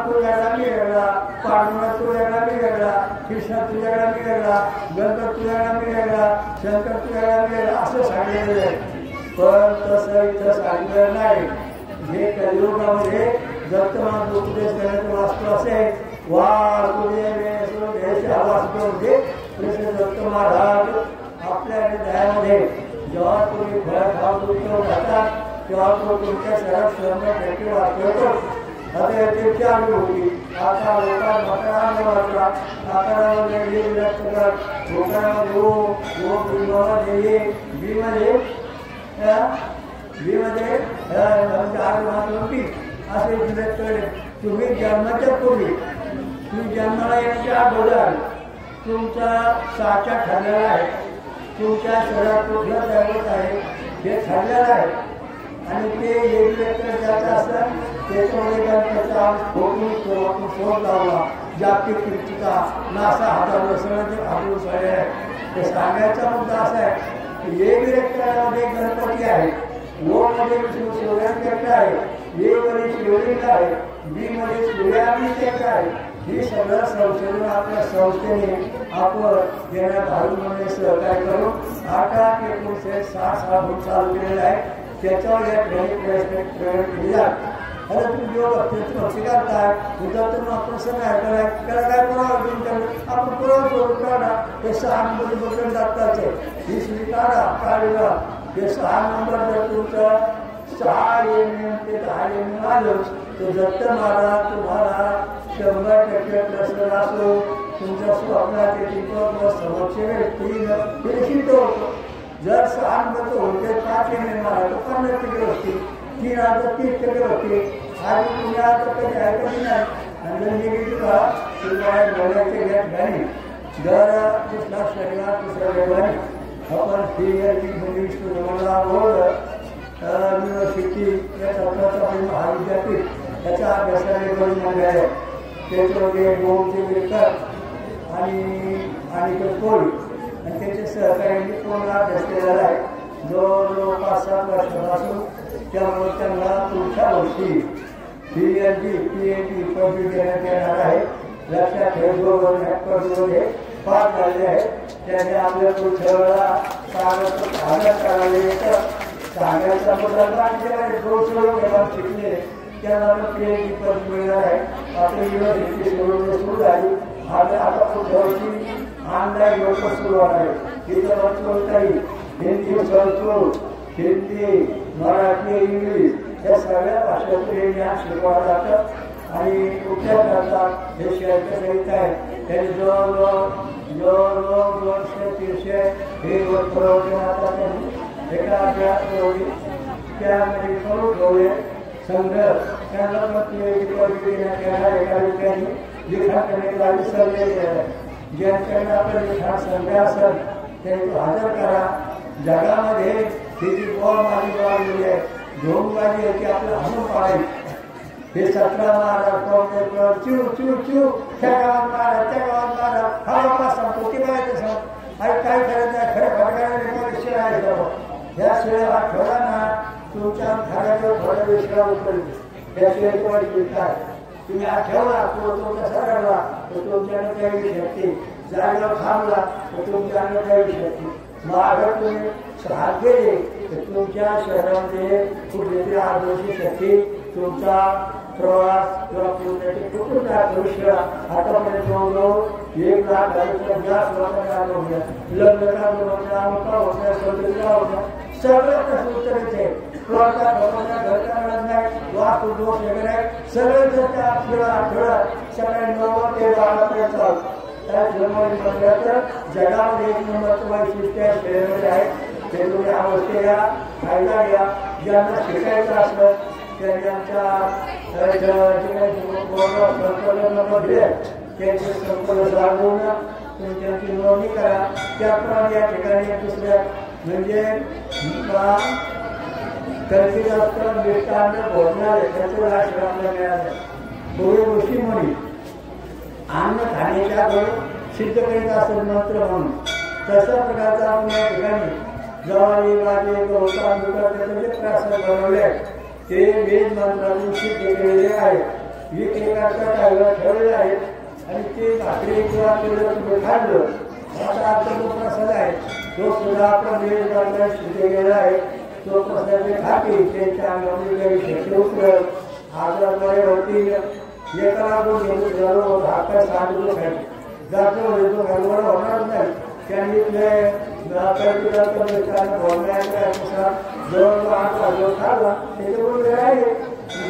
तुझ्याकडे मी वेगळा, पांडुरंग तुझ्याकडे मी वेगळा, कृष्ण तुझ्याकडे मी वेगळा, गणपत तुझ्याकडे मी वेगळा, शंकर तुझ्याकडे मी वेगळा असं सांगितलेलं आहे. पण तसं इथं सांगितलं नाही. हे कलियुगामध्ये दत्तमान उपदेश करण्याचं वास्तव असेल. वा तुझे वास्तव दत्त महाराज आपल्या हृदयामध्ये जेव्हा तुम्ही फळ खाऊ जातात तेव्हा तो तुमच्या शहरात 100% वाचवतो. आता याची चालू होती. आता लोकांना मकराने वाचला, आकारामध्ये व्यक्त करत लोकांना बीमध्ये असे व्यक्त केले. तुम्ही जन्माच्या पूर्वी, तुम्ही जन्माला येण्याच्या अगोदर तुमचा साचा ठरलेला आहे. तुमच्या शरीरात कुठलं दैवत आहे हे ठरलेलं आहे. आणि ते एक व्यक्त ज्याचं असतं त्याच्यामध्ये त्याचा फोटून शोध लावला. जागतिक कीर्तिका नासा हातावर सगळं हातून सगळे आहे. ते सांगायचा मुद्दा असा आहे की एक व्यक्तामध्ये गणपती आहे, ओ मध्ये सूर्याभिषेक आहे, ए मध्ये शिवलिंग आहे, बी मध्ये सूर्याभिषेक आहे. ही सगळं संशोधन आपल्या संस्थेने आपण येण्या धारूमध्ये सहकार्य करून 8-1960 साल चालू केलेला आहे. त्याच्यावर या प्रयोग केले जातात. आता तुम्ही जेव्हा भक्ती करताय तर आपण कसं काय करायचं, त्याला काय पुरावा आपण पुरावा सोडून काढा. हे 6 नंबर बटन दाखवायचे, ही सुविधा काढा काढला. हे 6 नंबर जर तुमचं 6 एम ते 10 एम आलं तर दत्त महाराज तुम्हाला 100% प्रसन्न असो. तुमच्या स्वप्नाचे टिकव समक्ष व्यक्ती सिद्ध होतो. जर 6 नंबरचं होते 5 एम मारा तर 50% होती, 3 आता 30% होते. आणि तुम्ही आता कधी ऐकली नाही. आणि जर निगेटिव्ह तुम्हाला बोलायचे या ठिकाणी दर दुसरा शनिवार दुसऱ्या रविवारी आपण युनिव्हर्सिटी या छत्रपती महाविद्यापीठ याच्या अभ्यासाने करून आले आहे. त्याच्यामध्ये गोमचे विरकर आणि कोळी आणि त्याचे सहकार्यांनी पूर्ण अभ्यास केलेला आहे. जवळजवळ 5-7 वर्षापासून. त्यामुळे त्यांना पुढच्या वर्षी PhD पदवी देण्यात येणार आहे. लक्षात ठेवून पास झाले आहे. त्याने आपल्या पुढच्या वेळेला सांगायचा मुद्दा शिकले त्यांना PhD पदवी मिळणार आहे. आपली युनिव्हर्सिटी सुरू झाली. आता पुढच्या वर्षी ऑनलाईन लोक सुरू होणार आहे. तिथं वर्चुअल हिंदी संस्कृत, हिंदी, मराठी, इंग्लिश या सगळ्या भाषेतून ज्ञान शिकवलं जातं आणि उपचार करतात. हे शैक्षणिक आहे. त्यांनी जवळजवळ 200-300 हे प्रवचनाचा त्यांनी एका अभ्यास त्यामध्ये करून ठेवले. संघर्ष त्यांना पदवी देण्यात येणार. एका ठिकाणी लिखाण करण्याला विसरलेले आहे. ज्यांच्याकडे आपलं लिखाण संग्रह असेल त्यांनी तो हजर करा. जगामध्ये ही जी माझी वाढलेली आहे धोमबाजी आहे ती आपल्याला हसून पाडायची. हे 17 महाराज चिव चिव चिव त्या गावात महाराज त्या गावात महाराज हा बाबा सांगतो की बाय ते सांग आई काय करायचं नाही. खरं फटकायला शिळा आहे सर्व. ह्या शिळा हा ठेवला ना तुमच्या घराजवळ थोड्या विषया उतरली. त्या शिळा तुम्हाला मिळतात. तुम्ही हा ठेवला तो कसा करला तर तुमच्याकडे काही शक्ती. जागेवर थांबला तर तुमच्याकडे काही शक्ती. मागं तुम्ही हात गेले तर तुमच्या शहरामध्ये कुठली तरी आदर्शी शक्ती तुमचा प्रवास किंवा पुण्याचे कुठून भविष्य आतापर्यंत जवळजवळ 1 लाखापेक्षा जास्त लोकांना होत्या. लग्न होत्या सौंदर्य होत्या सगळं प्रश्न उत्तरच आहे. प्लॉटचा घरचा मिळत नाही, वास्तू दोष वगैरे सगळं जर त्या आठवड्यात सकाळी 9 ते 12 पर्यंत चालतं. त्या जन्म जगामध्ये 1 नंबरचं वैशिष्ट्य शहरामध्ये आहे. ते तुम्ही अवस्थे या फायदा घ्या. ज्यांना शिकायचं असलं त्यांनी आमच्या दिले त्यांचे संपर्क साधून तुम्ही त्यांची नोंदणी करा. त्याप्रमाणे या ठिकाणी दुसऱ्या म्हणजे कल्पित दृष्टांत भोजनालय त्याचं राष्ट्र आपल्याला मिळालं. पूर्वी गोष्टी म्हणी अन्न खाण्याच्या अगोदर सिद्ध करीत असेल मंत्र म्हणून तशा प्रकारचा आपण या ठिकाणी ज्वारी, बाजरी, गहू, तांदूळ त्याचे प्राशन बनवले आहेत. ते वेद मंत्रांशी केलेले आहेत. एकमेकांच्या टाळ्या ठेवलेले आहेत आणि ते भाकरी किंवा केलं तुम्ही खाल्लं असा अर्थ तो प्रसाद आहे. तो सुद्धा आपण वेद मंत्रांशी केलेला आहे. तो प्रसाद खाते त्यांच्या अंगामध्ये काही शक्ती उतरत आजारद्वारे होती. एकाला जो गेलो झालो धाका सांडलो खायचे जातो तो घरवर होणार नाही. त्यांनी जवळ खाल्ला त्याच्याबरोबर आहे.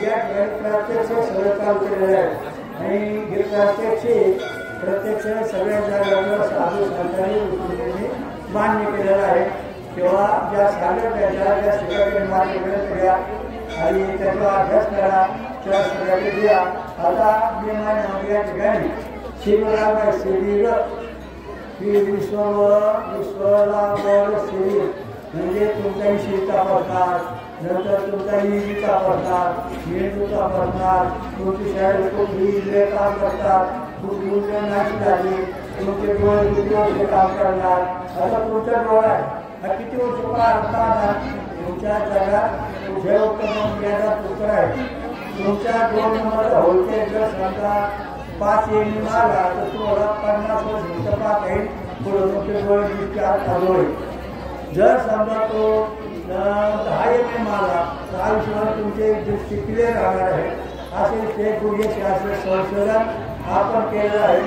या ठिकाणी प्रत्यक्ष सगळं काम केलेलं आहे आणि हे प्रत्यक्ष सगळ्या जागांवर साधू संतांनी मान्य केलेलं आहे. तेव्हा ज्या सांगितल्या त्या सगळ्या मान्य केल्या आणि त्याचा अभ्यास करा त्या सगळ्याने द्या. आता मी माझ्या या ठिकाणी शिवराम शरीर विश्वलावर शरीर म्हणजे तुमचा शिरता पडणार, नंतर तुमचा इजीचा पडणार, मेंदूचा पडणार, तुमची शाळेत कुठली काम करतात, कुठली नाश झाली, तुमचे डोळे किती वर्ष काम करणार. आता तुमचा डोळा आहे हा किती वर्ष असतात तुमच्या जगात जे उत्तम याचा पुत्र आहे. तुमच्या 2 नंबर होते जर समजा 5 एम आला तर तुम्हाला 50 वर्ष तपास आहे. पुढे तुमचे डोळे दिसतात चालू आहे. जर समजा तो 10 एम आला तर आयुष्यात तुमचे दृष्टी क्लिअर राहणार आहे. असे ते शास्त्र संशोधन आपण केलं आहे.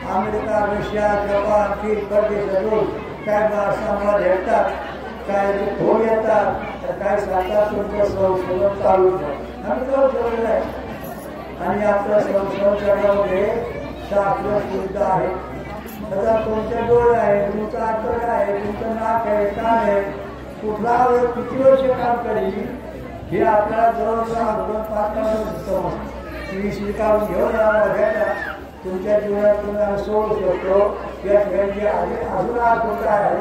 अमेरिका, रशिया, जपान, चीन परदेशातून काय समाज येतात, काय फोन येतात, तर काय सांगतात तुमचं संशोधन चालू आम्ही चालू ठेवलेलं आहे. आणि आपलं संशोधनामध्ये शास्त्र सुद्धा आहे. आता तुमचे डोळे आहे, तुमचं आतड आहे, तुमचं नाक आहे, कान आहे, कुठला किती वर्ष काम करेल हे आपल्याला जवळजवळ 5 स्वीकारून घेऊन भेटा. तुमच्या जीवनात तुम्हाला सोडू शकतो. या ठिकाणी अजून आज कुठला आहे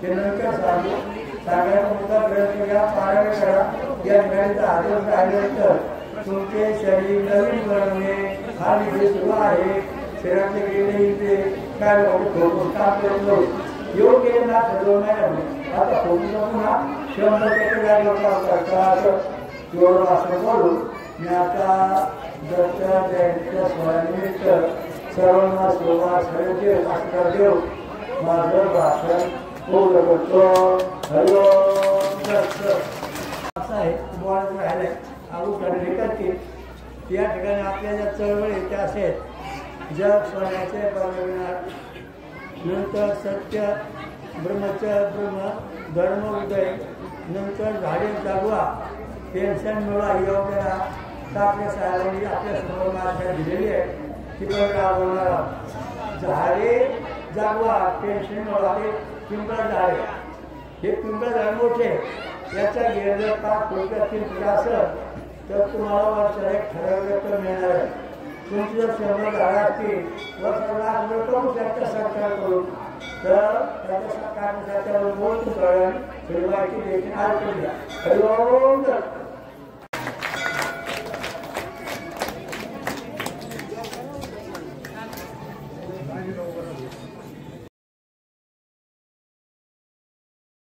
ते नंतर सांगायचा मोठा प्रयत्न घ्या, पारायण करा. या ठिकाणी आदर राहिल्यानंतर तुमचे शरीर नवीन बनवणे हा विषय सुरू आहे. शरीरातले गेले इथे काय काम करतो योग्य ना ठरवलं नाही. आता फोटोचा पुन्हा 100% काम करतात एवढं असं बोलून मी आता दत्ता जयंतीच्या सोहळ्यानिमित्त सर्वांना शोभा सगळ्याचे आशीर्वाद देऊ माझं भाषण पूर्ण करतो. हरिओम दत्त असं आहे बोलायचं राहिलंय अगोदर करते. या ठिकाणी आपल्या ज्या चळवळी त्या असेल जग सोन्याचे बनविणार, नंतर सत्य ब्रह्मच ब्रह्म धर्म उदय, नंतर झाडे जागवा, पेन्शन मिळवा योजना आपल्या साहेबांनी आपल्यासमोर मार्ग दिलेली आहे. ती पण राबवणार. झाडे जागवा, पेन्शन मिळवा, ते पिंपळ झाडे. हे पिंपळ झाड मोठे याचा गेलं जर 5 फूट 3 फूट असेल तर तुम्हाला वर्षाला एक ठराविक रक्कम मिळणार आहे. तुमची जर 100 झाडं असतील वर्षाला करू शकता सरकारकडून तर त्याच्या सरकारच्या बोलून कळण फिरवायची देखील आरोग्य द्या. हरिओम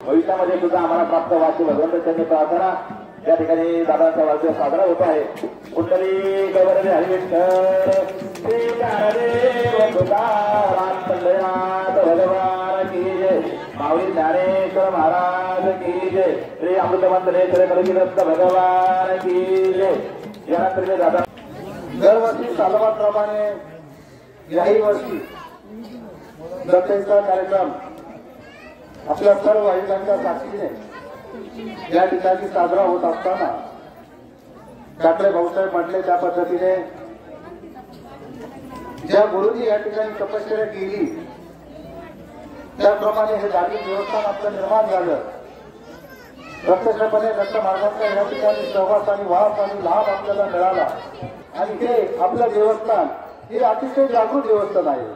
भविष्यामध्ये सुद्धा आम्हाला प्राप्त वाचू भगवंत त्यांनी प्रार्थना. या ठिकाणी दादांचा वाढदिवस साजरा होत आहे. कुंडली गौरवी हरिविठ्ठल श्री ज्ञानदेव तुकाराम पंढरीनाथ भगवान की जय. माऊली ज्ञानेश्वर महाराज की जय. श्री अमृतमंत्रेश्वर कलकीदत्त भगवान की जय. यानंतर दादा
दरवर्षी सालमाप्रमाणे याही वर्षी दत्ताचा कार्यक्रम आपल्या सर्व आयोजकांच्या साक्षीने या ठिकाणी साजरा होत असताना डॉक्टर भाऊसाहेब म्हटले त्या पद्धतीने ज्या गुरुजी या ठिकाणी तपश्चर्या केली त्याप्रमाणे हे धार्मिक देवस्थान आपलं निर्माण झालं. प्रत्यक्षपणे दत्त महाराजांचा या ठिकाणी सहवास आणि वास आणि लाभ आपल्याला मिळाला आणि हे आपलं देवस्थान हे अतिशय जागृत देवस्थान आहे.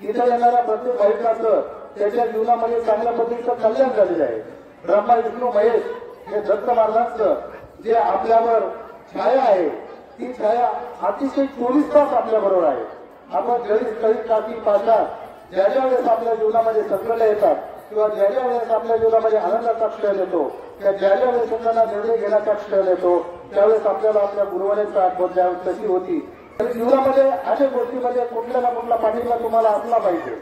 इथे येणाऱ्या प्रत्येक भाविकाचं त्याच्या जीवनामध्ये चांगल्या पद्धतीचं कल्याण झालेलं आहे. ब्रह्मा विष्णू महेश हे दत्त महाराजांचं जे आपल्यावर छाया आहे ती छाया अतिशय 24 तास आपल्या बरोबर आहे. आपण जरी काही काठी पाहता ज्या ज्या वेळेस आपल्या जीवनामध्ये संकट येतात किंवा ज्या ज्या वेळेस आपल्या जीवनामध्ये आनंदाचा क्षण येतो ज्या वेळेस त्यांना निर्णय घेण्याचा क्षण येतो त्यावेळेस आपल्याला आपल्या गुरुवारेचा आठवण ज्यावेळेस तशी होती. तर जीवनामध्ये अनेक गोष्टीमध्ये कुठल्या ना कुठला पाठिंबा तुम्हाला असला पाहिजे.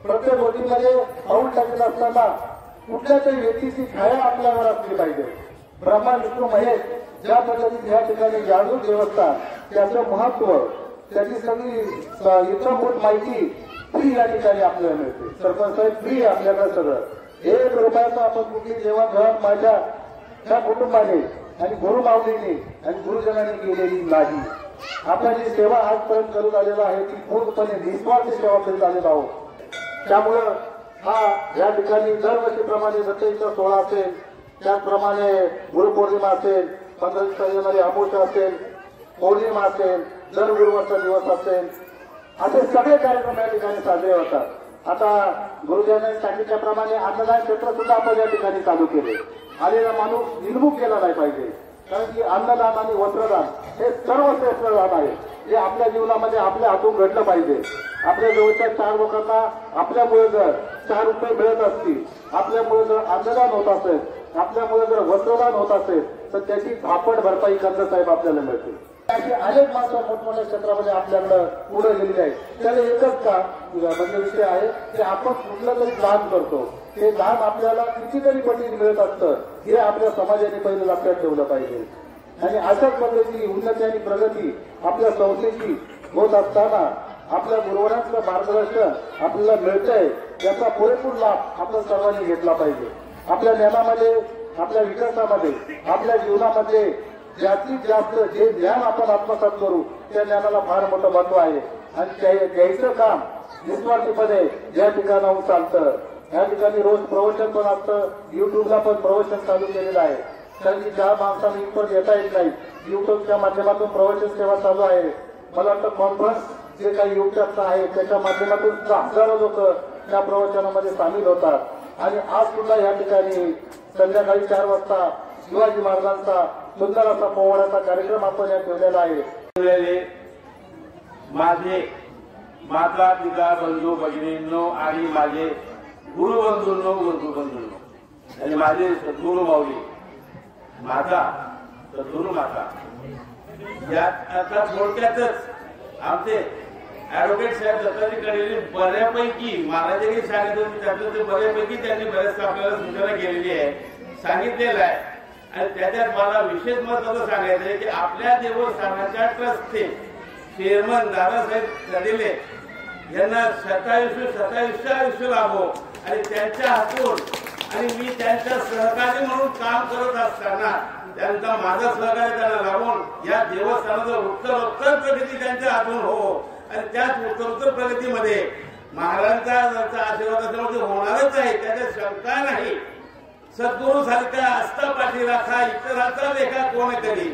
प्रत्येक गोष्टीमध्ये पाऊल टाकत असताना कुठल्या तरी व्यक्तीची छाया आपल्यावर असली पाहिजे. ब्रह्मा विष्णू महेश ज्या पद्धतीने या ठिकाणी जागृत व्यवस्था त्याचं महत्व त्याची सगळी इतरभूत माहिती फ्री या ठिकाणी आपल्याला मिळते. सरपंच साहेब फ्री आपल्याला सगळं 1 रुपयाचं आपण कुठली देवाणघेवाण माझ्या त्या कुटुंबाने आणि गुरुमाऊलीने आणि गुरुजनांनी केलेली नाही. आपण जी सेवा आजपर्यंत करत आलेला आहे ती पूर्णपणे निस्वार्थ सेवा करीत आलेलो आहोत. त्यामुळं हा या ठिकाणी दरवर्षीप्रमाणे दत्तईचा सोहळा असेल, त्याचप्रमाणे गुरुपौर्णिमा असेल, 15 दिवसाला येणारी अमावस्या असेल, पौर्णिमा असेल, दर गुरुवारचा दिवस असेल, असे सगळे कार्यक्रम या ठिकाणी साजरे होतात. आता गुरुजनांनी सांगितल्याप्रमाणे अन्नदान क्षेत्र सुद्धा आपण या ठिकाणी चालू केले. आलेला माणूस निर्मुख केला नाही पाहिजे, कारण की अन्नदान आणि वस्त्रदान हे सर्वश्रेष्ठ दान आहे. जे आपल्या जीवनामध्ये आपल्या हातून घडलं पाहिजे. आपल्या जवळच्या 4 लोकांना आपल्यामुळे जर 4 रुपये मिळत असतील, आपल्यामुळे जर अन्नदान होत असेल, आपल्यामुळे जर वस्त्रदान होत असेल तर त्याची झापड भरपाई करणं साहेब आपल्याला मिळते. अशी अनेक माणसं मोठमोठ्या क्षेत्रामध्ये आपल्याकडं पुढे गेलेली आहेत. त्याला एकच का म्हणजे विषय आहे की आपण कुठलं तरी दान करतो, ते दान आपल्याला कितीतरी पटीने मिळत असतं हे आपल्या समाजाने पहिलं लक्षात ठेवलं पाहिजे. आणि अशाच पद्धतीची उन्नती आणि प्रगती आपल्या संस्थेची होत असताना आपल्या गुरुवारांचं मार्गदर्शन आपल्याला मिळतंय याचा पुरेपूर लाभ आपण सर्वांनी घेतला पाहिजे. आपल्या ज्ञानामध्ये, आपल्या विकासामध्ये, आपल्या जीवनामध्ये जास्तीत जास्त जे ज्ञान आपण आत्मसात करू त्या ज्ञानाला फार मोठं महत्व आहे. आणि द्यायचं काम निस्वार्थीपणे या ठिकाणाहून चालतं. या ठिकाणी रोज प्रवचन पण असतं, युट्यूबला पण प्रवचन चालू केलेलं आहे. कारण की ज्या माणसाला इथपर्यंत येता येत नाही, युट्यूबच्या माध्यमातून प्रवचन सेवा चालू आहे. मला वाटतं कॉन्फरन्स जे काही युट्यूबचं आहे त्याच्या माध्यमातून हजारो लोक त्या प्रवचनामध्ये सामील होतात. आणि आज सुद्धा या ठिकाणी संध्याकाळी 4 वाजता शिवाजी महाराजांचा सुंदर असा पोवाड्याचा कार्यक्रम आपण या ठेवलेला आहे.
माझे माता पिता बंधू भगिनींनो आणि माझे गुरुबंधूंनो गुरुबंधूंनो आणि माझे सद्गुरू माऊली माता सद्गुरू माता यात आता थोडक्यातच आमचे ऍडव्होकेट साहेब दत्ताजीकडे बऱ्यापैकी महाराजांनी सांगितलं त्यातलं ते बऱ्यापैकी त्यांनी बऱ्याच आपल्याला सूचना केलेली आहे, सांगितलेलं आहे. आणि त्याच्यात मला विशेष महत्वाचं सांगायचं आहे की आपल्या देवस्थानाच्या ट्रस्टचे चेअरमन दादासाहेब कदिले यांना 27 आयुष्य लाभो आणि त्यांच्या हातून आणि मी त्यांच्या सहकारी म्हणून काम करत असताना त्यांचा माझा सहकार्य त्यांना लावून या देवस्थानाचं उत्तरोत्तर प्रगती त्यांच्या हातून हो आणि त्याच उत्तरोत्तर प्रगतीमध्ये महाराजांचा आशीर्वाद असल्यामुळे होणारच आहे, त्याच्यात शंका नाही. सद्गुरू सारखा असता पाठीराखा इतराचा लेखा कोण करी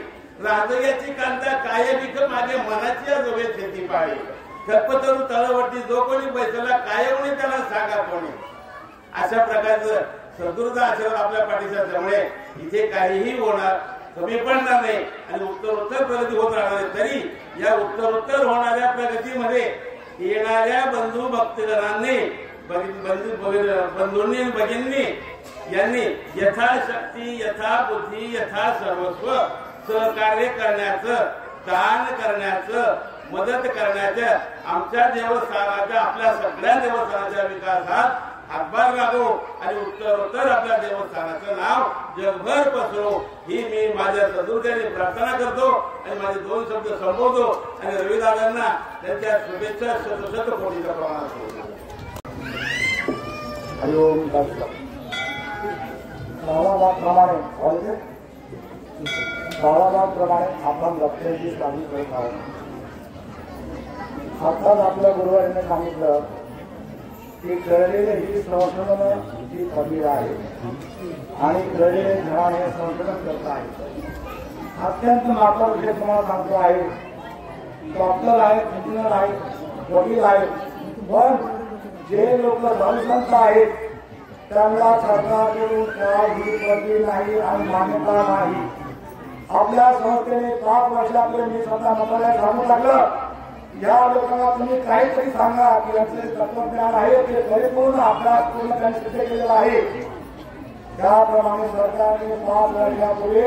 राजयाची कांता काय बिक माझे मनाची जोवे शेती पाळी कल्पतरू तळवटी जो कोणी बैसला काय होणे त्याला सांगा कोणी. अशा प्रकारचं सद्गुरूचा आशीर्वाद आपल्या पाठीचा त्यामुळे इथे काहीही होणार कमी पडणार नाही आणि उत्तरोत्तर प्रगती होत राहणार आहे. तरी या उत्तरोत्तर होणाऱ्या प्रगतीमध्ये येणाऱ्या बंधू भक्तगणांनी बंधूंनी भगिनींनी यांनी यथाशक्ती यथाबुद्धी यथा सर्वस्व सहकार्य करण्याचं, दान करण्याचं, मदत करण्याचं आमच्या देवस्थानाच्या आपल्या सगळ्या देवस्थानाच्या विकासात हातभार लागो आणि उत्तरोत्तर आपल्या देवस्थानाचं नाव जगभर पसरो ही मी माझ्या सदुर्गाने प्रार्थना करतो आणि माझे 2 शब्द संबोधतो आणि रविदादांना त्यांच्या शुभेच्छा शत कोटीच्या प्रमाणात करतो.
हरिओम. प्रमाणे आपण लक्षाची काळजी करत आहोत. आताच आपल्या गुरुवारीने सांगितलं की कळलेले ही संशोधन ही फबीर आहे आणि कळलेले ज्ञान हे संशोधन करत आहे. अत्यंत महत्त्वाचा विषय तुम्हाला सांगतो आहे. डॉक्टर आहेत, इंजिनियर आहेत, वकील आहेत, पण जे लोक धर्मसंत आहेत त्यांना सरकारकडून काही पदवी नाही आणि मान्यता नाही. आपल्या संस्थेने 5 वर्षापूर्वी मी स्वतः मंत्रालयात सांगू लागलं या लोकांना तुम्ही काहीतरी सांगा की यांचे तत्वज्ञान आहे ते परिपूर्ण अभ्यास पूर्ण त्यांनी सिद्ध केलेला आहे. त्याप्रमाणे सरकारने 5 वर्षापूर्वी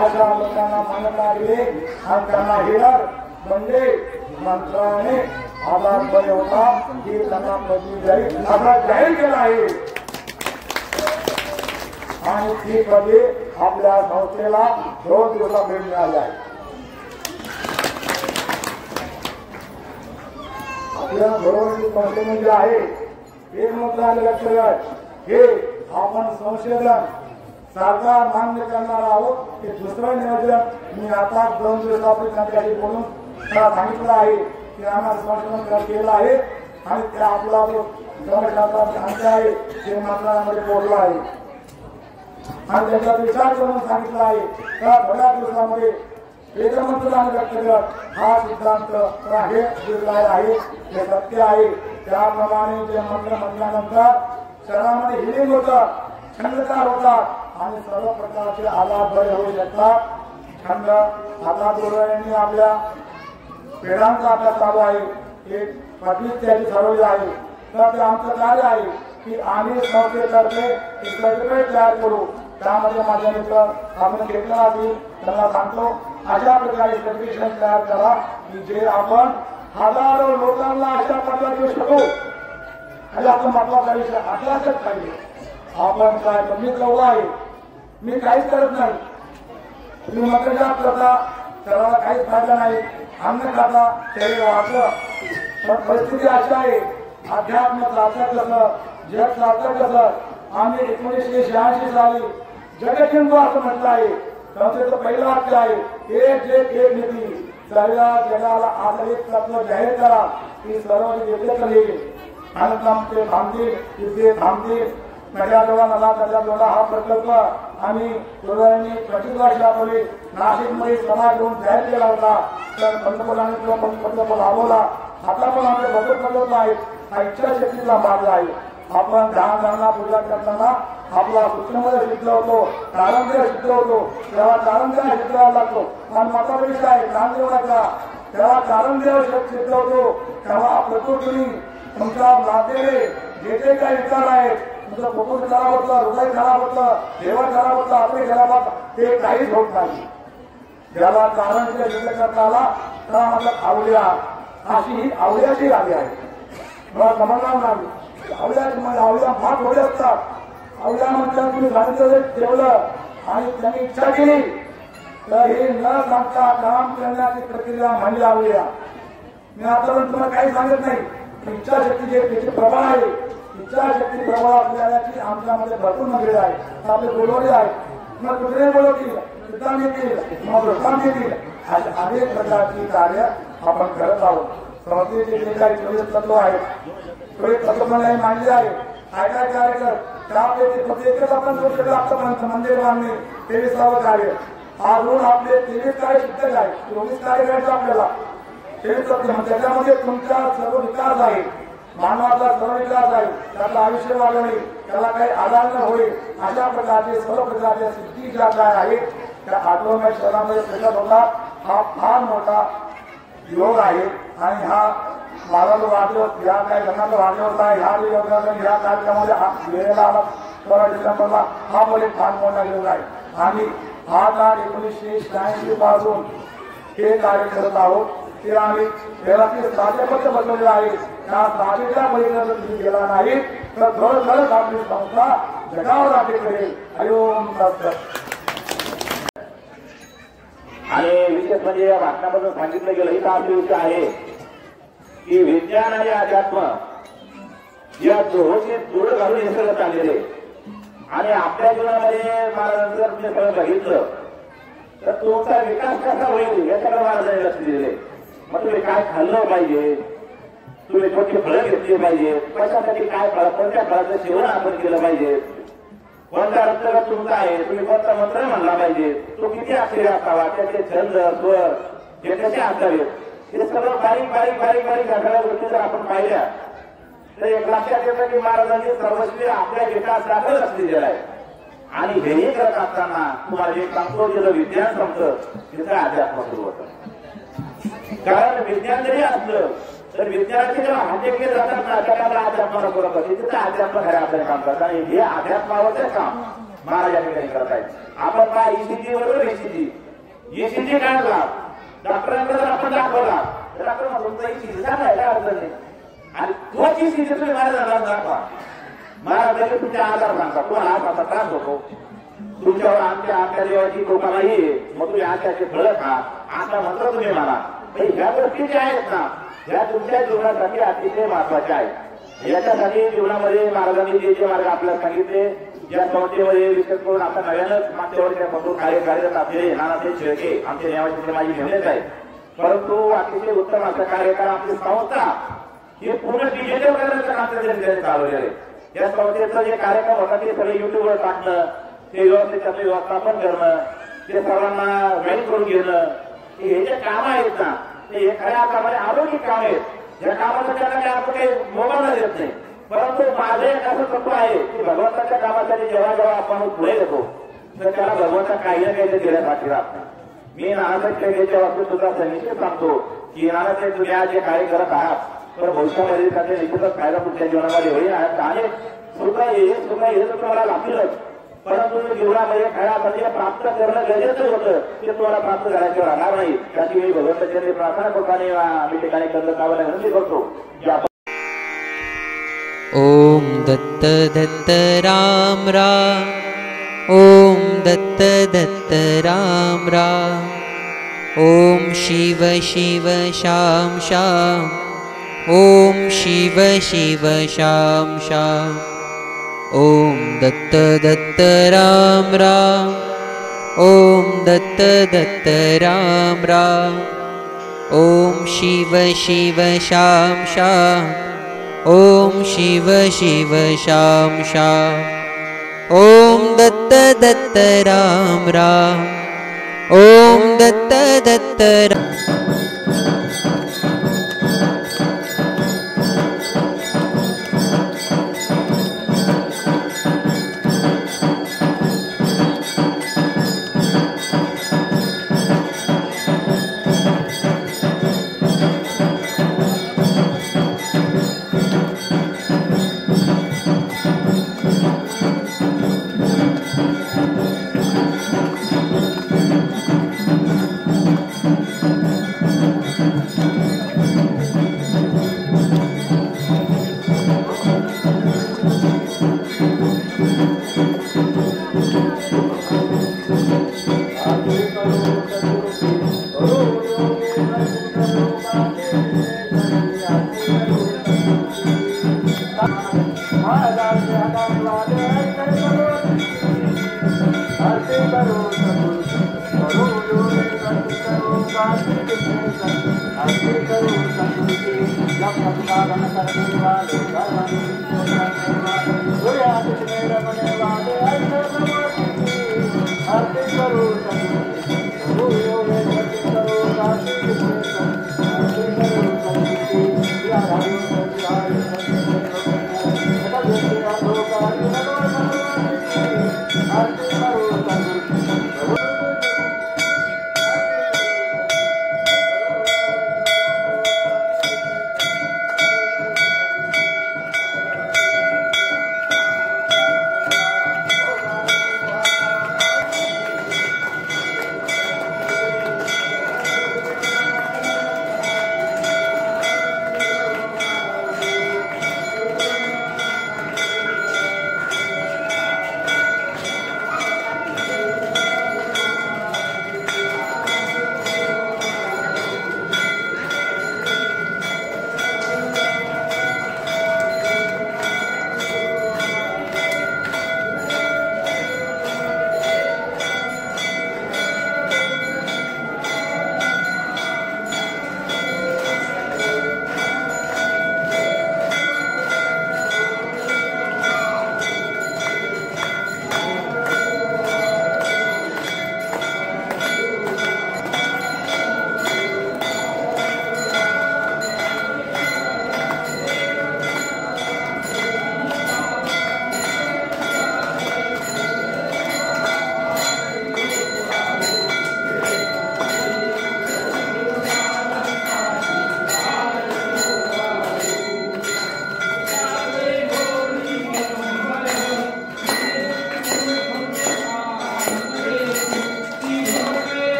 अशा लोकांना मान्यता दिली आणि त्यांना हिरर म्हणजे मंत्राने आधार बरे होता की त्यांना पदवी जाहीर आता जाहीर केला आहे आणि ती पदवी आपल्या संस्थेला 2 दिवसात भेट मिळाली आहे. आपल्या बरोबर संस्थेमध्ये आहे एक मुद्दा लक्षात हे आपण संशोधन सरकार मान्य करणार आहोत की दुसरं नियोजन मी आता 2 दिवसापूर्वी त्यांच्याशी बोलून त्याला सांगितलं आहे की आम्हाला संशोधन केलं आहे आणि त्या आपला जो गणशास्त्राचा ढांचा आहे ते मंत्रालयामध्ये बोलला आहे आणि त्याचा विचार करून सांगितलं आहे. त्या थोड्या दिवसामध्ये वेदमंत्रालय व्यक्त करत हा सिद्धांत हे दिलेला आहे हे सत्य आहे. त्याप्रमाणे जे मंत्र म्हटल्यानंतर शरीरामध्ये हिलिंग होतं, छंदकार होतात आणि सर्व प्रकारचे आलाप बरे होऊ शकतात. छंद आता गुरुवारांनी आपल्या वेदांचा अभ्यास चालू आहे, एक पदवी त्याची ठरवली आहे. तर ते आमचं कार्य आहे की आम्ही संस्थेतर्फे एक सर्टिफिकेट तयार करू. त्यामध्ये माझ्या मित्र आपण घेतला आहे त्यांना सांगतो अशा प्रकारे सर्टिफिकेशन तयार करा की जे आपण हजारो लोकांना अशा पद्धतीने देऊ शकू. आणि आपण महत्वाचा विषय अभ्यासच पाहिजे. आपण काय मी कवला आहे, मी काहीच करत नाही. तुम्ही मंत्रजाप करता त्याला काहीच फायदा नाही, अन्न खाता शरीर वाचलं. पण परिस्थिती अशी आहे अध्यात्म चालतं कसं, जग चालतं कसं. आम्ही 1986 साली जगचिंतू असं म्हटलं आहे. संस्थेचं पहिलं वाक्य आहे एक नीती सर्व जगाला आधारित तत्व जाहीर करा की सर्व एकत्र येईल. अनंत थांबतील युद्धे थांबतील. नद्याजोडा नला नद्याजोडा हा प्रकल्प आम्ही गुरुवारांनी 25 वर्षापूर्वी नाशिकमध्ये समाज घेऊन जाहीर केला होता. तर पंतप्रधानांनी तो प्रकल्प राबवला. आता पण आमचे भरपूर प्रकल्प आहेत. हा इच्छाशक्तीचा मार्ग आहे. आपण ध्यानांना पूजा करताना आपला कृष्णमध्ये शिकलो होतो, तारंग्य शिकलो होतो, तेव्हा तारंग्य शिकायला लागतो. आणि माझा विषय आहे ज्ञानदेवाचा, तेव्हा तारंग्य शिकलो होतो तेव्हा प्रकृतीने तुमच्या नातेले जे जे काही विचार आहेत, तुमचं कुटुंब खराब होतं, हृदय खराब होतं, जेवण खराब होतं, आपले खराब होतं, ते काहीच होत नाही. ज्याला तारंग्य शिकत करताना त्याला मतलब आवल्या अशी ही आवल्याची गाडी आहे. मला समजणार नाही आवल्या फार थोडे असतात. आवल्या म्हणतात तुम्ही सांगितलं ठेवलं आणि त्यांनी इच्छा केली तर हे न सांगता काम करण्याची प्रक्रिया म्हणजे आवल्या. मी आतापर्यंत तुम्हाला काही सांगत नाही. इच्छाशक्ती जे त्याचे प्रबळ आहे, इच्छाशक्ती प्रबळ असल्याची आमच्यामध्ये भरपूर मंदिर आहे. आपले बोलवले आहे, मग कुठे बोलवतील, सिद्धांत येतील, मग वृत्तांत येतील. अनेक प्रकारची कार्य आपण करत आहोत. संस्थेचे जे काही 24 तत्व आहेत, 24 तत्वमंडळी मांडली आहे. काय काय कार्य कर त्यापैकी फक्त एकच आपण करू शकतो. आतापर्यंत मंदिर बांधणे 23वे कार्य. अजून आपले 23 कार्य शिक्षक आहे, 24 कार्य करायचं आपल्याला. 23 तत्व त्याच्यामध्ये तुमचा सर्व विकास आहे, मानवाचा सर्व विकास आहे. त्याचं आयुष्य वाढवणे, त्याला काही आधार न होईल अशा प्रकारचे सर्व प्रकारच्या सिद्धी ज्या काय आहेत त्या आत्ममय शहरामध्ये प्रकट होतात. हा फार मोठा योग आहे आणि हा मला जो वाढदिवस या काही जणांचा वाढदिवस आहे. ह्या कार्यक्रमामध्ये वेळेला आला 16 डिसेंबरला हा पण एक फार मोठा योग आहे. आणि हा काळ 1986 पासून हे कार्य करत आहोत. ते आम्ही वेळातील साध्यपत्र बनवले आहे. त्या साधेच्या पलीकडे तुम्ही गेला नाही तर खरोखरच आपली संस्था जगावर आपली करेल. हरिओम दत्त.
आणि विशेष म्हणजे या भाषणामधून सांगितलं गेलं ही हा विषय आहे की विज्ञान आणि अध्यात्म या दोहोचे जोड घालून हे सगळं चाललेले. आणि आपल्या जीवनामध्ये महाराजांचं जर तुम्ही सगळं बघितलं तर तुमचा विकास कसा होईल याच्याकडे महाराजांनी लक्ष दिले. मग तुम्ही काय खाल्लं पाहिजे, तुम्ही कोणती फळं घेतली पाहिजे, कशासाठी काय फळ, कोणत्या फळाचं सेवन आपण केलं पाहिजे, कोणता रक्तगट तुमचा आहे, तुम्ही कोणता मंत्र म्हणला पाहिजे, तो किती अक्षरे असावा, त्याचे छंद स्वर हे कसे असावेत, हे सगळं बारीक बारीक बारीक बारीक सगळ्या गोष्टी जर आपण पाहिल्या तर एक लक्षात येतं की महाराजांनी सर्वस्वी आपल्या विकासाकडे लक्ष दिलेलं आहे. आणि हेही करत असताना तुम्हाला एक सांगतो जे विज्ञान संपतं तिथं अध्यात्म सुरू होतं. कारण विज्ञान जरी असलं तर विज्ञानाचे जेव्हा हाते केले जातात ना त्याला अध्यात्माला बरोबर तिथं अध्यात्म खऱ्या आपल्याला काम करतात. आणि हे अध्यात्मावरचे काम महाराज या ठिकाणी करतायत. आपण पहा ईसीजी बरोबर ईसीजी काढला डॉक्टरांकडे जर आपण दाखवला तर डॉक्टर तुमचा ईसीजी सांगायला अडचण नाही आणि तोच ईसीजी तुम्ही महाराजांना दाखवा. महाराज लगेच तुमच्या आजार सांगता तुम्हाला असा त्रास होतो तुमच्यावर आमच्या देवाची कृपा नाही मग तुम्ही आजच्याचे फळ खा असं म्हटलं तुम्ही मला. ह्या गोष्टी ज्या आहेत ना ह्या तुमच्या जीवनासाठी अतिशय महत्वाच्या आहेत. याच्यासाठी जीवनामध्ये महाराजांनी जे मार्ग आपल्याला सांगितले या संस्थेमध्ये विशेष करून आता नव्यानंच मागच्या वर्षापासून कार्यरत असलेले नानासाहेब शेळके आमच्या नेवाची माझी मेहनत आहे. परंतु अतिशय उत्तम असं कार्यक्रम आपली संस्था हे पूर्ण डिजिटल करण्याचं काम त्यांनी चालवलेलं आहे. या संस्थेचा जे कार्यक्रम होता ते सगळे युट्यूबवर टाकणं ते व्यवस्थित त्याचं व्यवस्थापन करणं ते सर्वांना गाईड करून घेणं हे जे काम आहेत ना ते खऱ्या अर्थामध्ये आरोग्य काम आहेत. या कामाचं त्यांना काय आपण काही मोबाईलला देत नाही. परंतु माझं एक असं तत्व आहे की भगवंताच्या कामासाठी जेव्हा जेव्हा आपण पुढे येतो तर त्याला भगवंता काही ना काही देण्यासाठी राहत नाही. मी नानासाहेब शेळकेच्या बाबतीत सुद्धा निश्चित सांगतो की नानासाहेब तुम्ही आज जे कार्य करत आहात तर भविष्यामध्ये त्याचा निश्चितच फायदा तुमच्या जीवनामध्ये होईल. अनेक सुख हे तर तुम्हाला लागतीलच परंतु जीवनामध्ये खऱ्या प्राप्त करणं गरजेचं होतं ते तुम्हाला प्राप्त करायचं राहणार नाही. त्याची मी भगवंताची प्रार्थना करतो आणि मी ठिकाणी करण्याला विनंती करतो की आपण
ओम दत्त दत्त राम राम. ओम दत्त दत्त राम राम. ओम शिव शिव शाम शाम. ओम शिव शिव शाम शाम. ओम दत्त दत्त राम राम. ओम दत्त दत्त राम राम. ओम शिव शिव शाम शाम. ओम शिव शिव शाम शाम. ओम दत्त दत्त राम राम. ओम दत्त दत्त राम.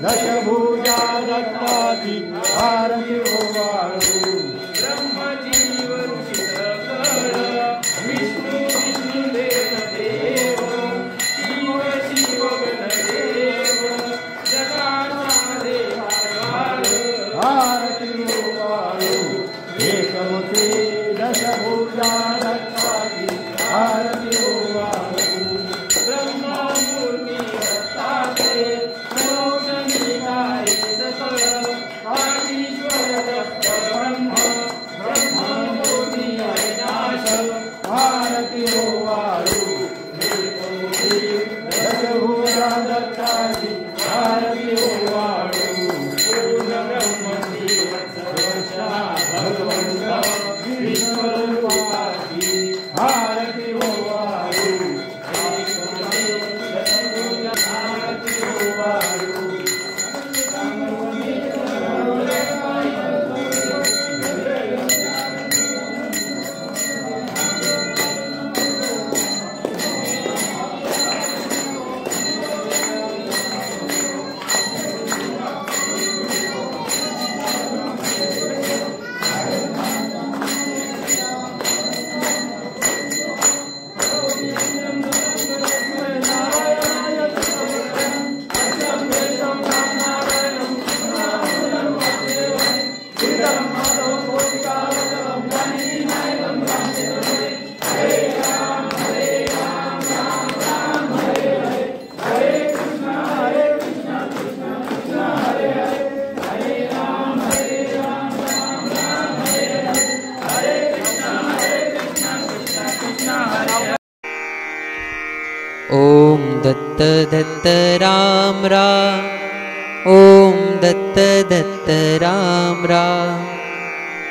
दशभुजा दत्ताची आरती ओवाळू
ब्रह्मजीव विष्णु विष्णुदेव देव शिव शिव गणदेव जगाचा देवा
आरती ओवाळू एकमुखी दशभुजा दत्ताची आरती ओवाळू
ब्रह्ममूर्ती दत्ताचे सरोजनिकाय सकल आदिश्वर दत्त ब्रह्म ब्रह्ममूर्ती अविनाश
आरती ओवाळू एकमुखी दशभुजा दत्ताची आरती ओवाळू
पूर्ण ब्रह्मजीव सर्वशा भगवंत विश्वरूपाची
आरती ओवाळू
आरती ओवाळू
ॐ दत्त दत्त राम राम ॐ दत्त दत्त राम राम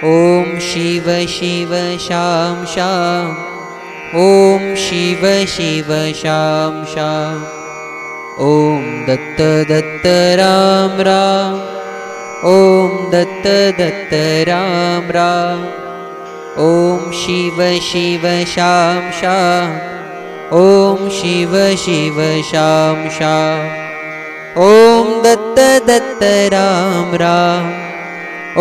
ॐ शिव शिव शाम शाम ॐ शिव शिव शाम शाम ॐ दत्त दत्त राम राम ॐ दत्त दत्त राम राम ॐ शिव शिव शाम शाम ॐ शिव शिव शाम शाम ॐ दत्त दत्त राम राम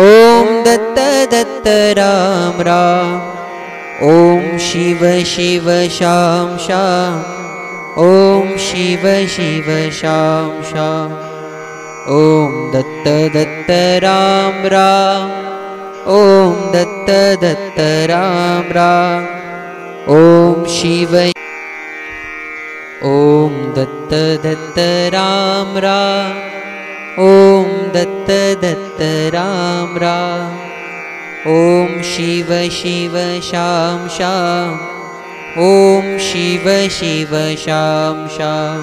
ॐ दत्त दत्त राम राम ॐ शिव शिव शाम शाम ॐ शिव शिव शाम शाम ॐ दत्त दत्त राम राम ॐ दत्त दत्त राम राम ॐ शिव ॐ दत्त दत्त राम राम ॐ दत्त दत्त राम राम ॐ शिव शिव शाम शाम ॐ शिव शिव शाम शाम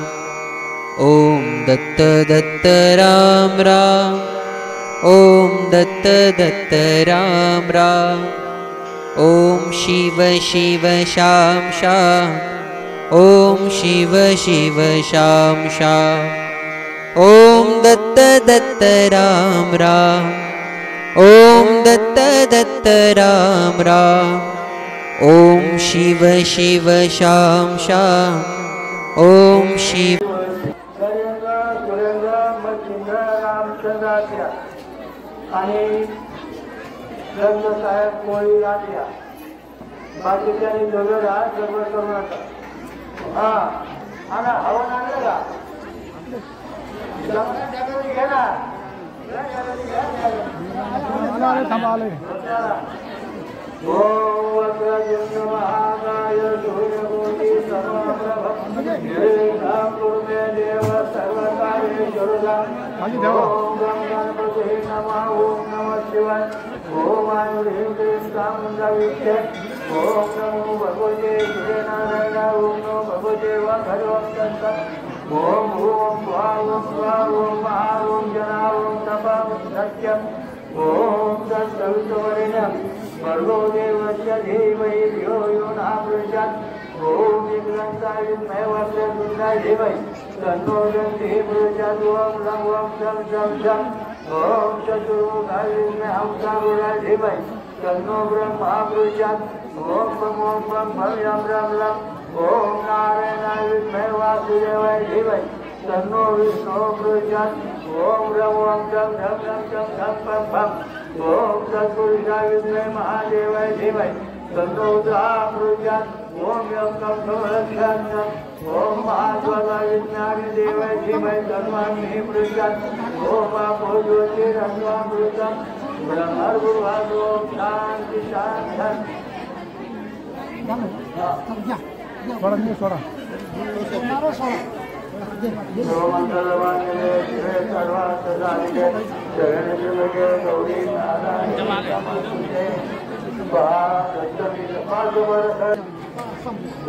ॐ दत्त दत्त राम राम ॐ दत्त दत्त राम राम ॐ शिव शिव शाम शाम ॐ शिव शिव शाम शाम ॐ दत्त दत्त राम राम ॐ दत्त दत्त राम राम। ओम शिव शिव शाम शाम। ओम शिव
नरेंद्र सुरेंद्र मच्छिंद्र रामचंद्राच्या आणि साहेब कोळी राहत्या बाकीच्यानी दोघं राहा सर्व करून हा आणि हवन आणलं का घे ना ओम वक्रजन्य महाकाय सूर्यकोटि समप्रभ निर्विघ्नं कुरु मे देव सर्वकार्येषु ओम गं गणपतये नमः। ओम नमः शिवाय। ओम आयुर् क्लीं चामुण्डा विद्ये। ओम नमो भगवते सूर्यनारायणाय। ओम नमो भगवते वासुदेवाय। ओम ओम भा ओम स्वा ओम महा ओम जना ओम तपा ओम सत्यम। ओम तत्सवितुर्वरेण्यं भर्गो देवस्य धीमहि धियो यो नः प्रचोदयात्। ओम विघ्नहर्ताय विद्महे वक्रतुण्डाय धीमहि तन्नो दन्ति प्रचोदयात्। ओम लं ओम शं शं शं। ओम चतुर्मुखाय विद्महे हंसारूढाय धीमहि तन्नो ब्रह्मा प्रचोदयात्। ओम बं भं यं रं लं। ओम नारायणाय विद्महे वासुदेवाय धीमहि तन्नो विष्णुः प्रचोदयात्। ओम रं ओम चं ढं ढं चं ढं पं पं। ओम तत्पुरुषाय विद्महे महादेवाय धीमहि तन्नो रुद्रः प्रचोदयात्। ओम यं तं प्रचोदयात्। ओम महादेवाय विद्महे देवाय धीमहि तन्नो अग्निः प्रचोदयात्। ओम आपो ज्योतिरस्वा प्रचोदयात्। ब्रह्मर्भुर्भुवः। ओम शांति शांति। मंगलवाणी शिवे सर्वार्थसाधिके शरणशिवके गौरी नारायण नमोस्तुते।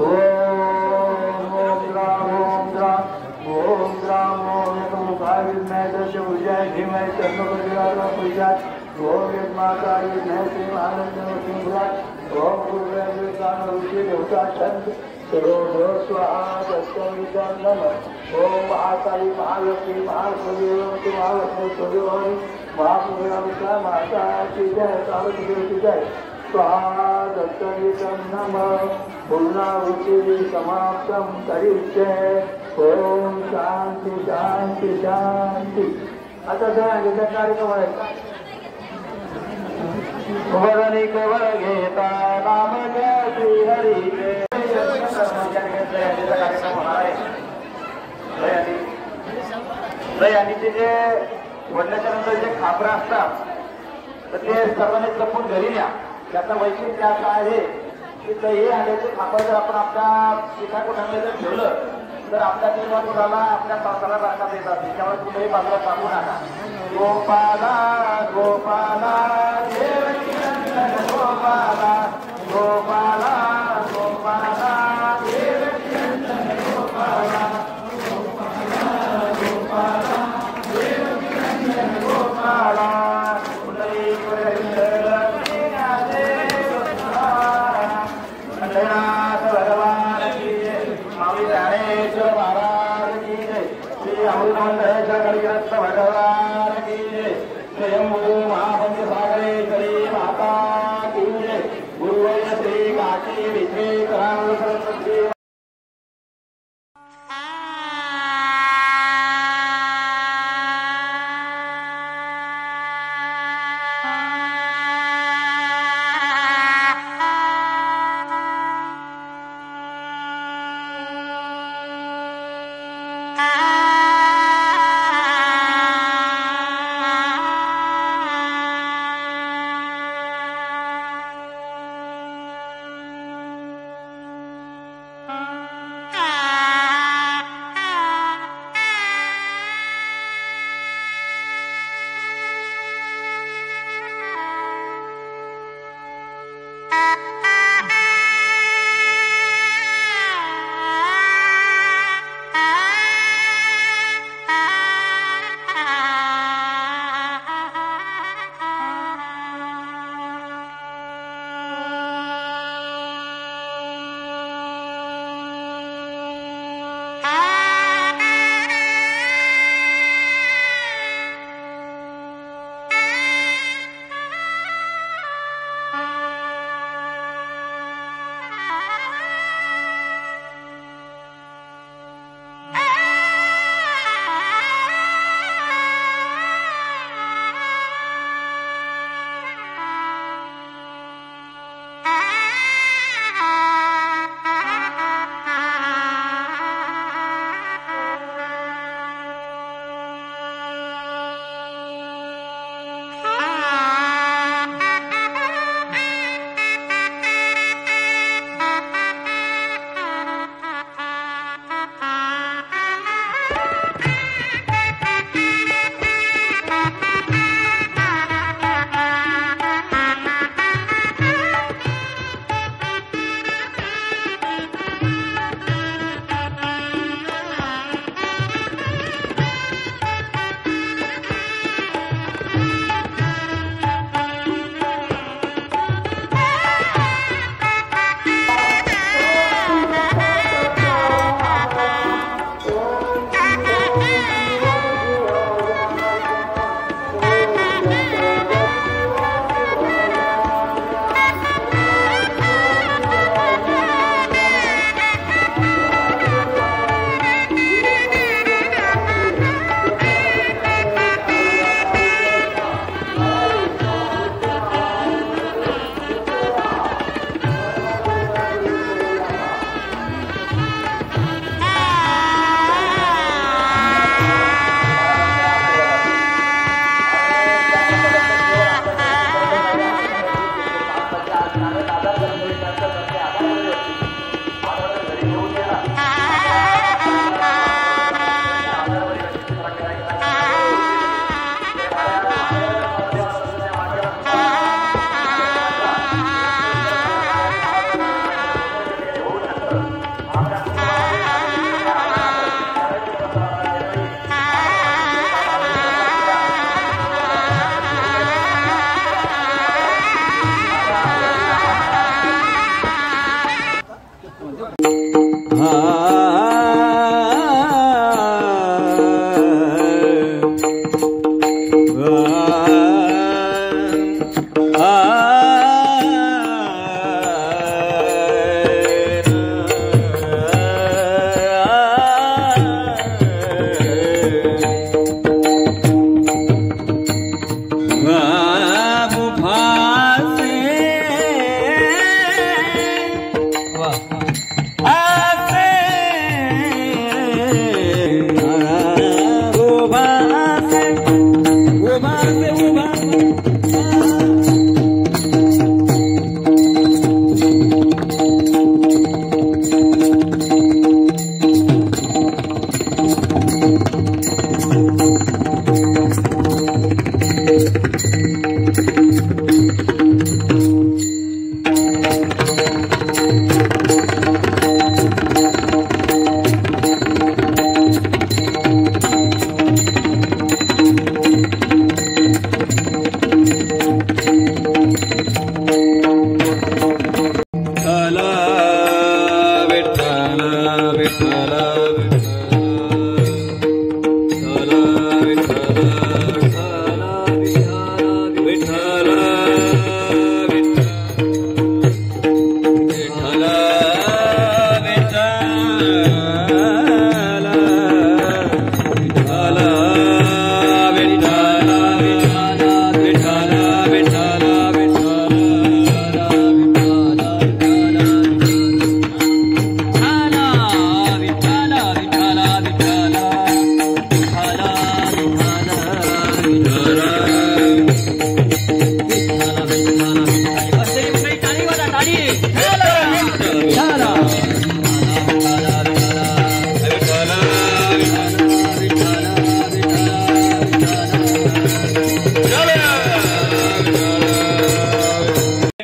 ओम राम ओम राम ओम राम ओम एकमुखाय विद्महे दशभुजाय धीमहि तन्नो प्रचोदयात्। ओम यज्ञमाताय विद्महे श्रीमहानन्दमूर्तिं। ओम गुरुर्ब्रह्मा देवता सर्वो स्वाहा दत्तमिदं नमः। ओम महाकाली महालक्ष्मी महासुदेवती महालक्ष्मी सुदेवानी महापुराणिका माता की जय सावित्री की जय। स्वाहा दत्तमिदं नमः। पूर्णाहुति समाप्तं करिष्ये। ओम शांति शांति शांति। आता सगळ्यांचा कार्यक्रम आहे वरणी कवर घेता नाम घ्या श्री हरी के। आणि ते जे वडल्याच्या नंतर जे खापरं असतात तर ते सर्वांनी जपून घरी न्या। त्याचं वैशिष्ट्य असं आहे की हे आल्याचे खापर जर आपण आपल्या पिठाकुटामध्ये जर ठेवलं तर आपल्या निर्माण आपल्या संसाराला राखण्यात येत असते। त्यामुळे कुठेही बाजूला टाकू नका। गोपाला गोपाला देवकी नंदन गोपाला गोपाला गोपाला देवकी नंदन गोपाला गोपाला गोपाला देवकी नंदन गोपाला। भगवान की जय। स्वामी ज्ञानेश्वर महाराज की जय। श्री अमृतमंडलेश्वर गणित भगवान की जय। स्वयंभू महापंचसागरेश्वरी माता की जय। गुरुवर्य श्री काशी विश्वेश्वरानंद सरस्वती।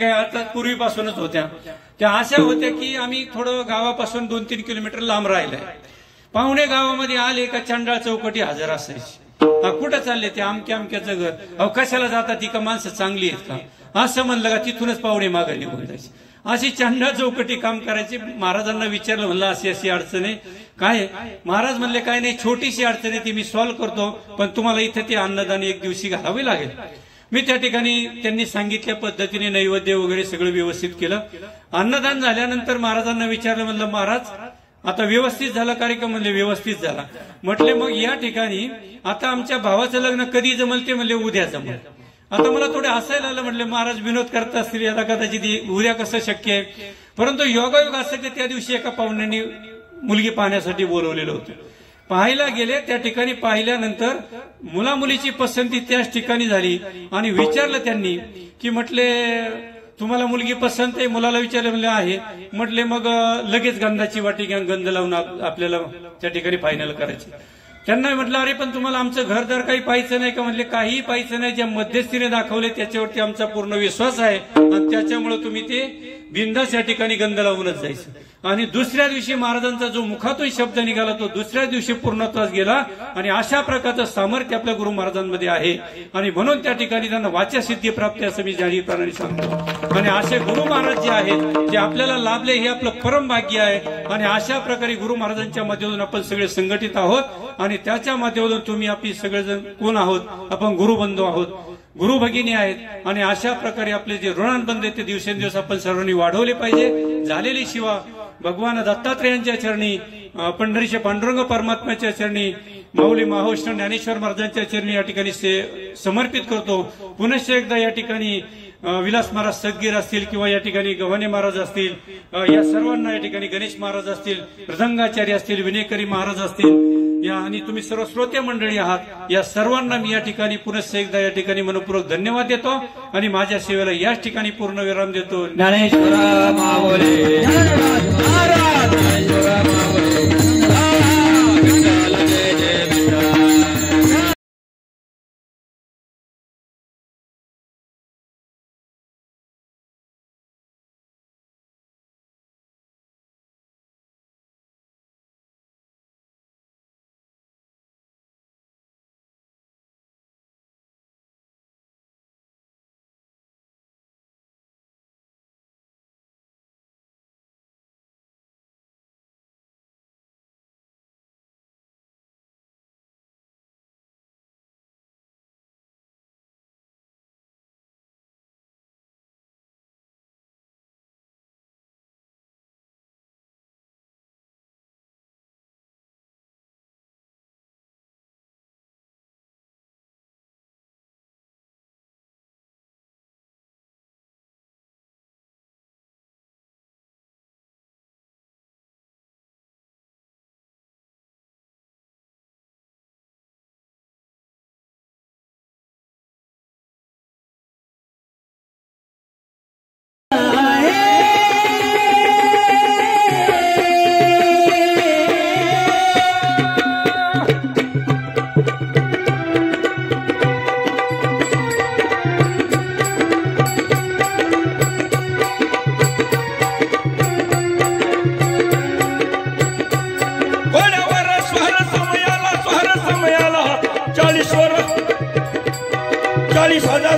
काय आता पूर्वीपासूनच होत्या, त्या अशा होत्या की आम्ही थोडं गावापासून 2-3 किलोमीटर लांब राहिलंय. पाहुणे गावामध्ये आले का चंडाळ चौकटी हजर असायची. कुठं चालले ते अमक्याचं घर, अहो कशाला जातात ती का माणसं चांगली आहेत का, असं म्हणलं का तिथूनच पाहुणे मागे निघून जायचे. अशी चंडाळ चौकटी काम करायची. महाराजांना विचारलं, म्हणलं अशी अशी अडचण आहे काय. महाराज म्हणले काय नाही, छोटीशी अडचण आहे ती मी सॉल्व्ह करतो, पण तुम्हाला इथे ते अन्नदान एक दिवशी घालावे लागेल. मी त्या ठिकाणी त्यांनी सांगितल्या पद्धतीने नैवेद्य वगैरे सगळं व्यवस्थित केलं. अन्नदान झाल्यानंतर महाराजांना विचारलं, म्हणलं महाराज आता व्यवस्थित झाला कार्यक्रम, म्हणले व्यवस्थित झाला. म्हटले मग या ठिकाणी आता आमच्या भावाचं लग्न कधी जमल, ते म्हणले उद्या जमल. आता मला थोडे हसायला आलं, म्हटले महाराज विनोद करत असतील, याला कदाचित उद्या कसं शक्य आहे. परंतु योगायोग असं की त्या दिवशी एका पाहुण्यांनी मुलगी पाहण्यासाठी बोलवलेलं होतं. पाहायला गेले, त्या ठिकाणी पाहिल्यानंतर मुलामुलीची पसंती त्याच ठिकाणी झाली. आणि विचारलं त्यांनी की म्हटले तुम्हाला मुलगी पसंत आहे, मुलाला विचारलं, म्हणले आहे. म्हटले मग लगेच गंधाची वाटी घ्या, गंध लावून आपल्याला त्या ठिकाणी फायनल करायची. त्यांना म्हटलं अरे पण तुम्हाला आमचं घरदार काही पाहायचं नाही का. म्हणले काहीही पाहायचं नाही, ज्या मध्यस्थीने दाखवले त्याच्यावरती आमचा पूर्ण विश्वास आहे आणि त्याच्यामुळे तुम्ही ते बिंदास या ठिकाणी गंध लावूनच जायचं. आणि दुसऱ्या दिवशी महाराजांचा जो मुखातून शब्द निघाला तो दुसऱ्या दिवशी पूर्णत्वास गेला. आणि अशा प्रकारचं सामर्थ्य आपल्या गुरु महाराजांमध्ये आहे आणि म्हणून त्या ठिकाणी त्यांना वाच्या सिद्धी प्राप्त असं मी जाहीरपणाने सांगतो. आणि असे गुरु महाराज जे आहेत ते आपल्याला लाभले हे आपलं परम भाग्य आहे. आणि अशा प्रकारे गुरु महाराजांच्या माध्यमातून आपण सगळे संघटित आहोत आणि त्याच्या माध्यमातून तुम्ही आपली सगळेजण कोण आहोत, आपण गुरुबंधू आहोत, गुरु भगिनी आहेत. आणि अशा प्रकारे आपले जे ऋणानुबंध आहेत ते दिवसेंदिवस आपण सर्वांनी वाढवले पाहिजे. झालेली शिवा भगवान दत्तात्रेयांच्या चरणी, पंढरीच्या पांडुरंग परमात्म्याच्या चरणी, माऊली महावैष्णव ज्ञानेश्वर महाराजांच्या चरणी या ठिकाणी समर्पित करतो. पुनश्च एकदा या ठिकाणी विलास महाराज सदगीर असतील किंवा या ठिकाणी गव्हाणे महाराज असतील, या सर्वांना या ठिकाणी गणेश महाराज असतील, मृदंगाचार्य असतील, विनेकरी महाराज असतील, या आणि तुम्ही सर्व श्रोते मंडळी आहात, या सर्वांना मी या ठिकाणी पुनश्च एकदा या ठिकाणी मनपूर्वक धन्यवाद देतो आणि माझ्या सेवेला याच ठिकाणी पूर्ण विराम देतो.
ज्ञानेश्वर माऊली महाराज, ज्ञानेश्वर माऊली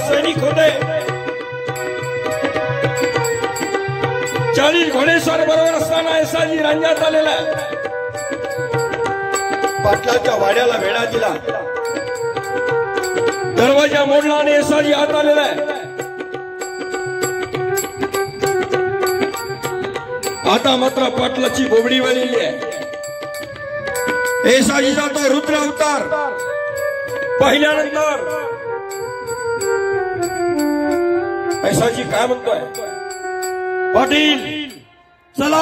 सैनिक होते. 40 घोडेस्वार बरोबर असताना येसाजी राज्यात आलेला आहे. पाटलाच्या वाड्याला वेढा दिला, दरवाजा मोडला आणि येसाजी आत आलेला आहे. आता मात्र पाटलाची बोबडी वालेली आहे. येसाजीचा तो रुद्र अवतार पाहिल्यानंतर येसाजी काय म्हणतोय, पाटील चला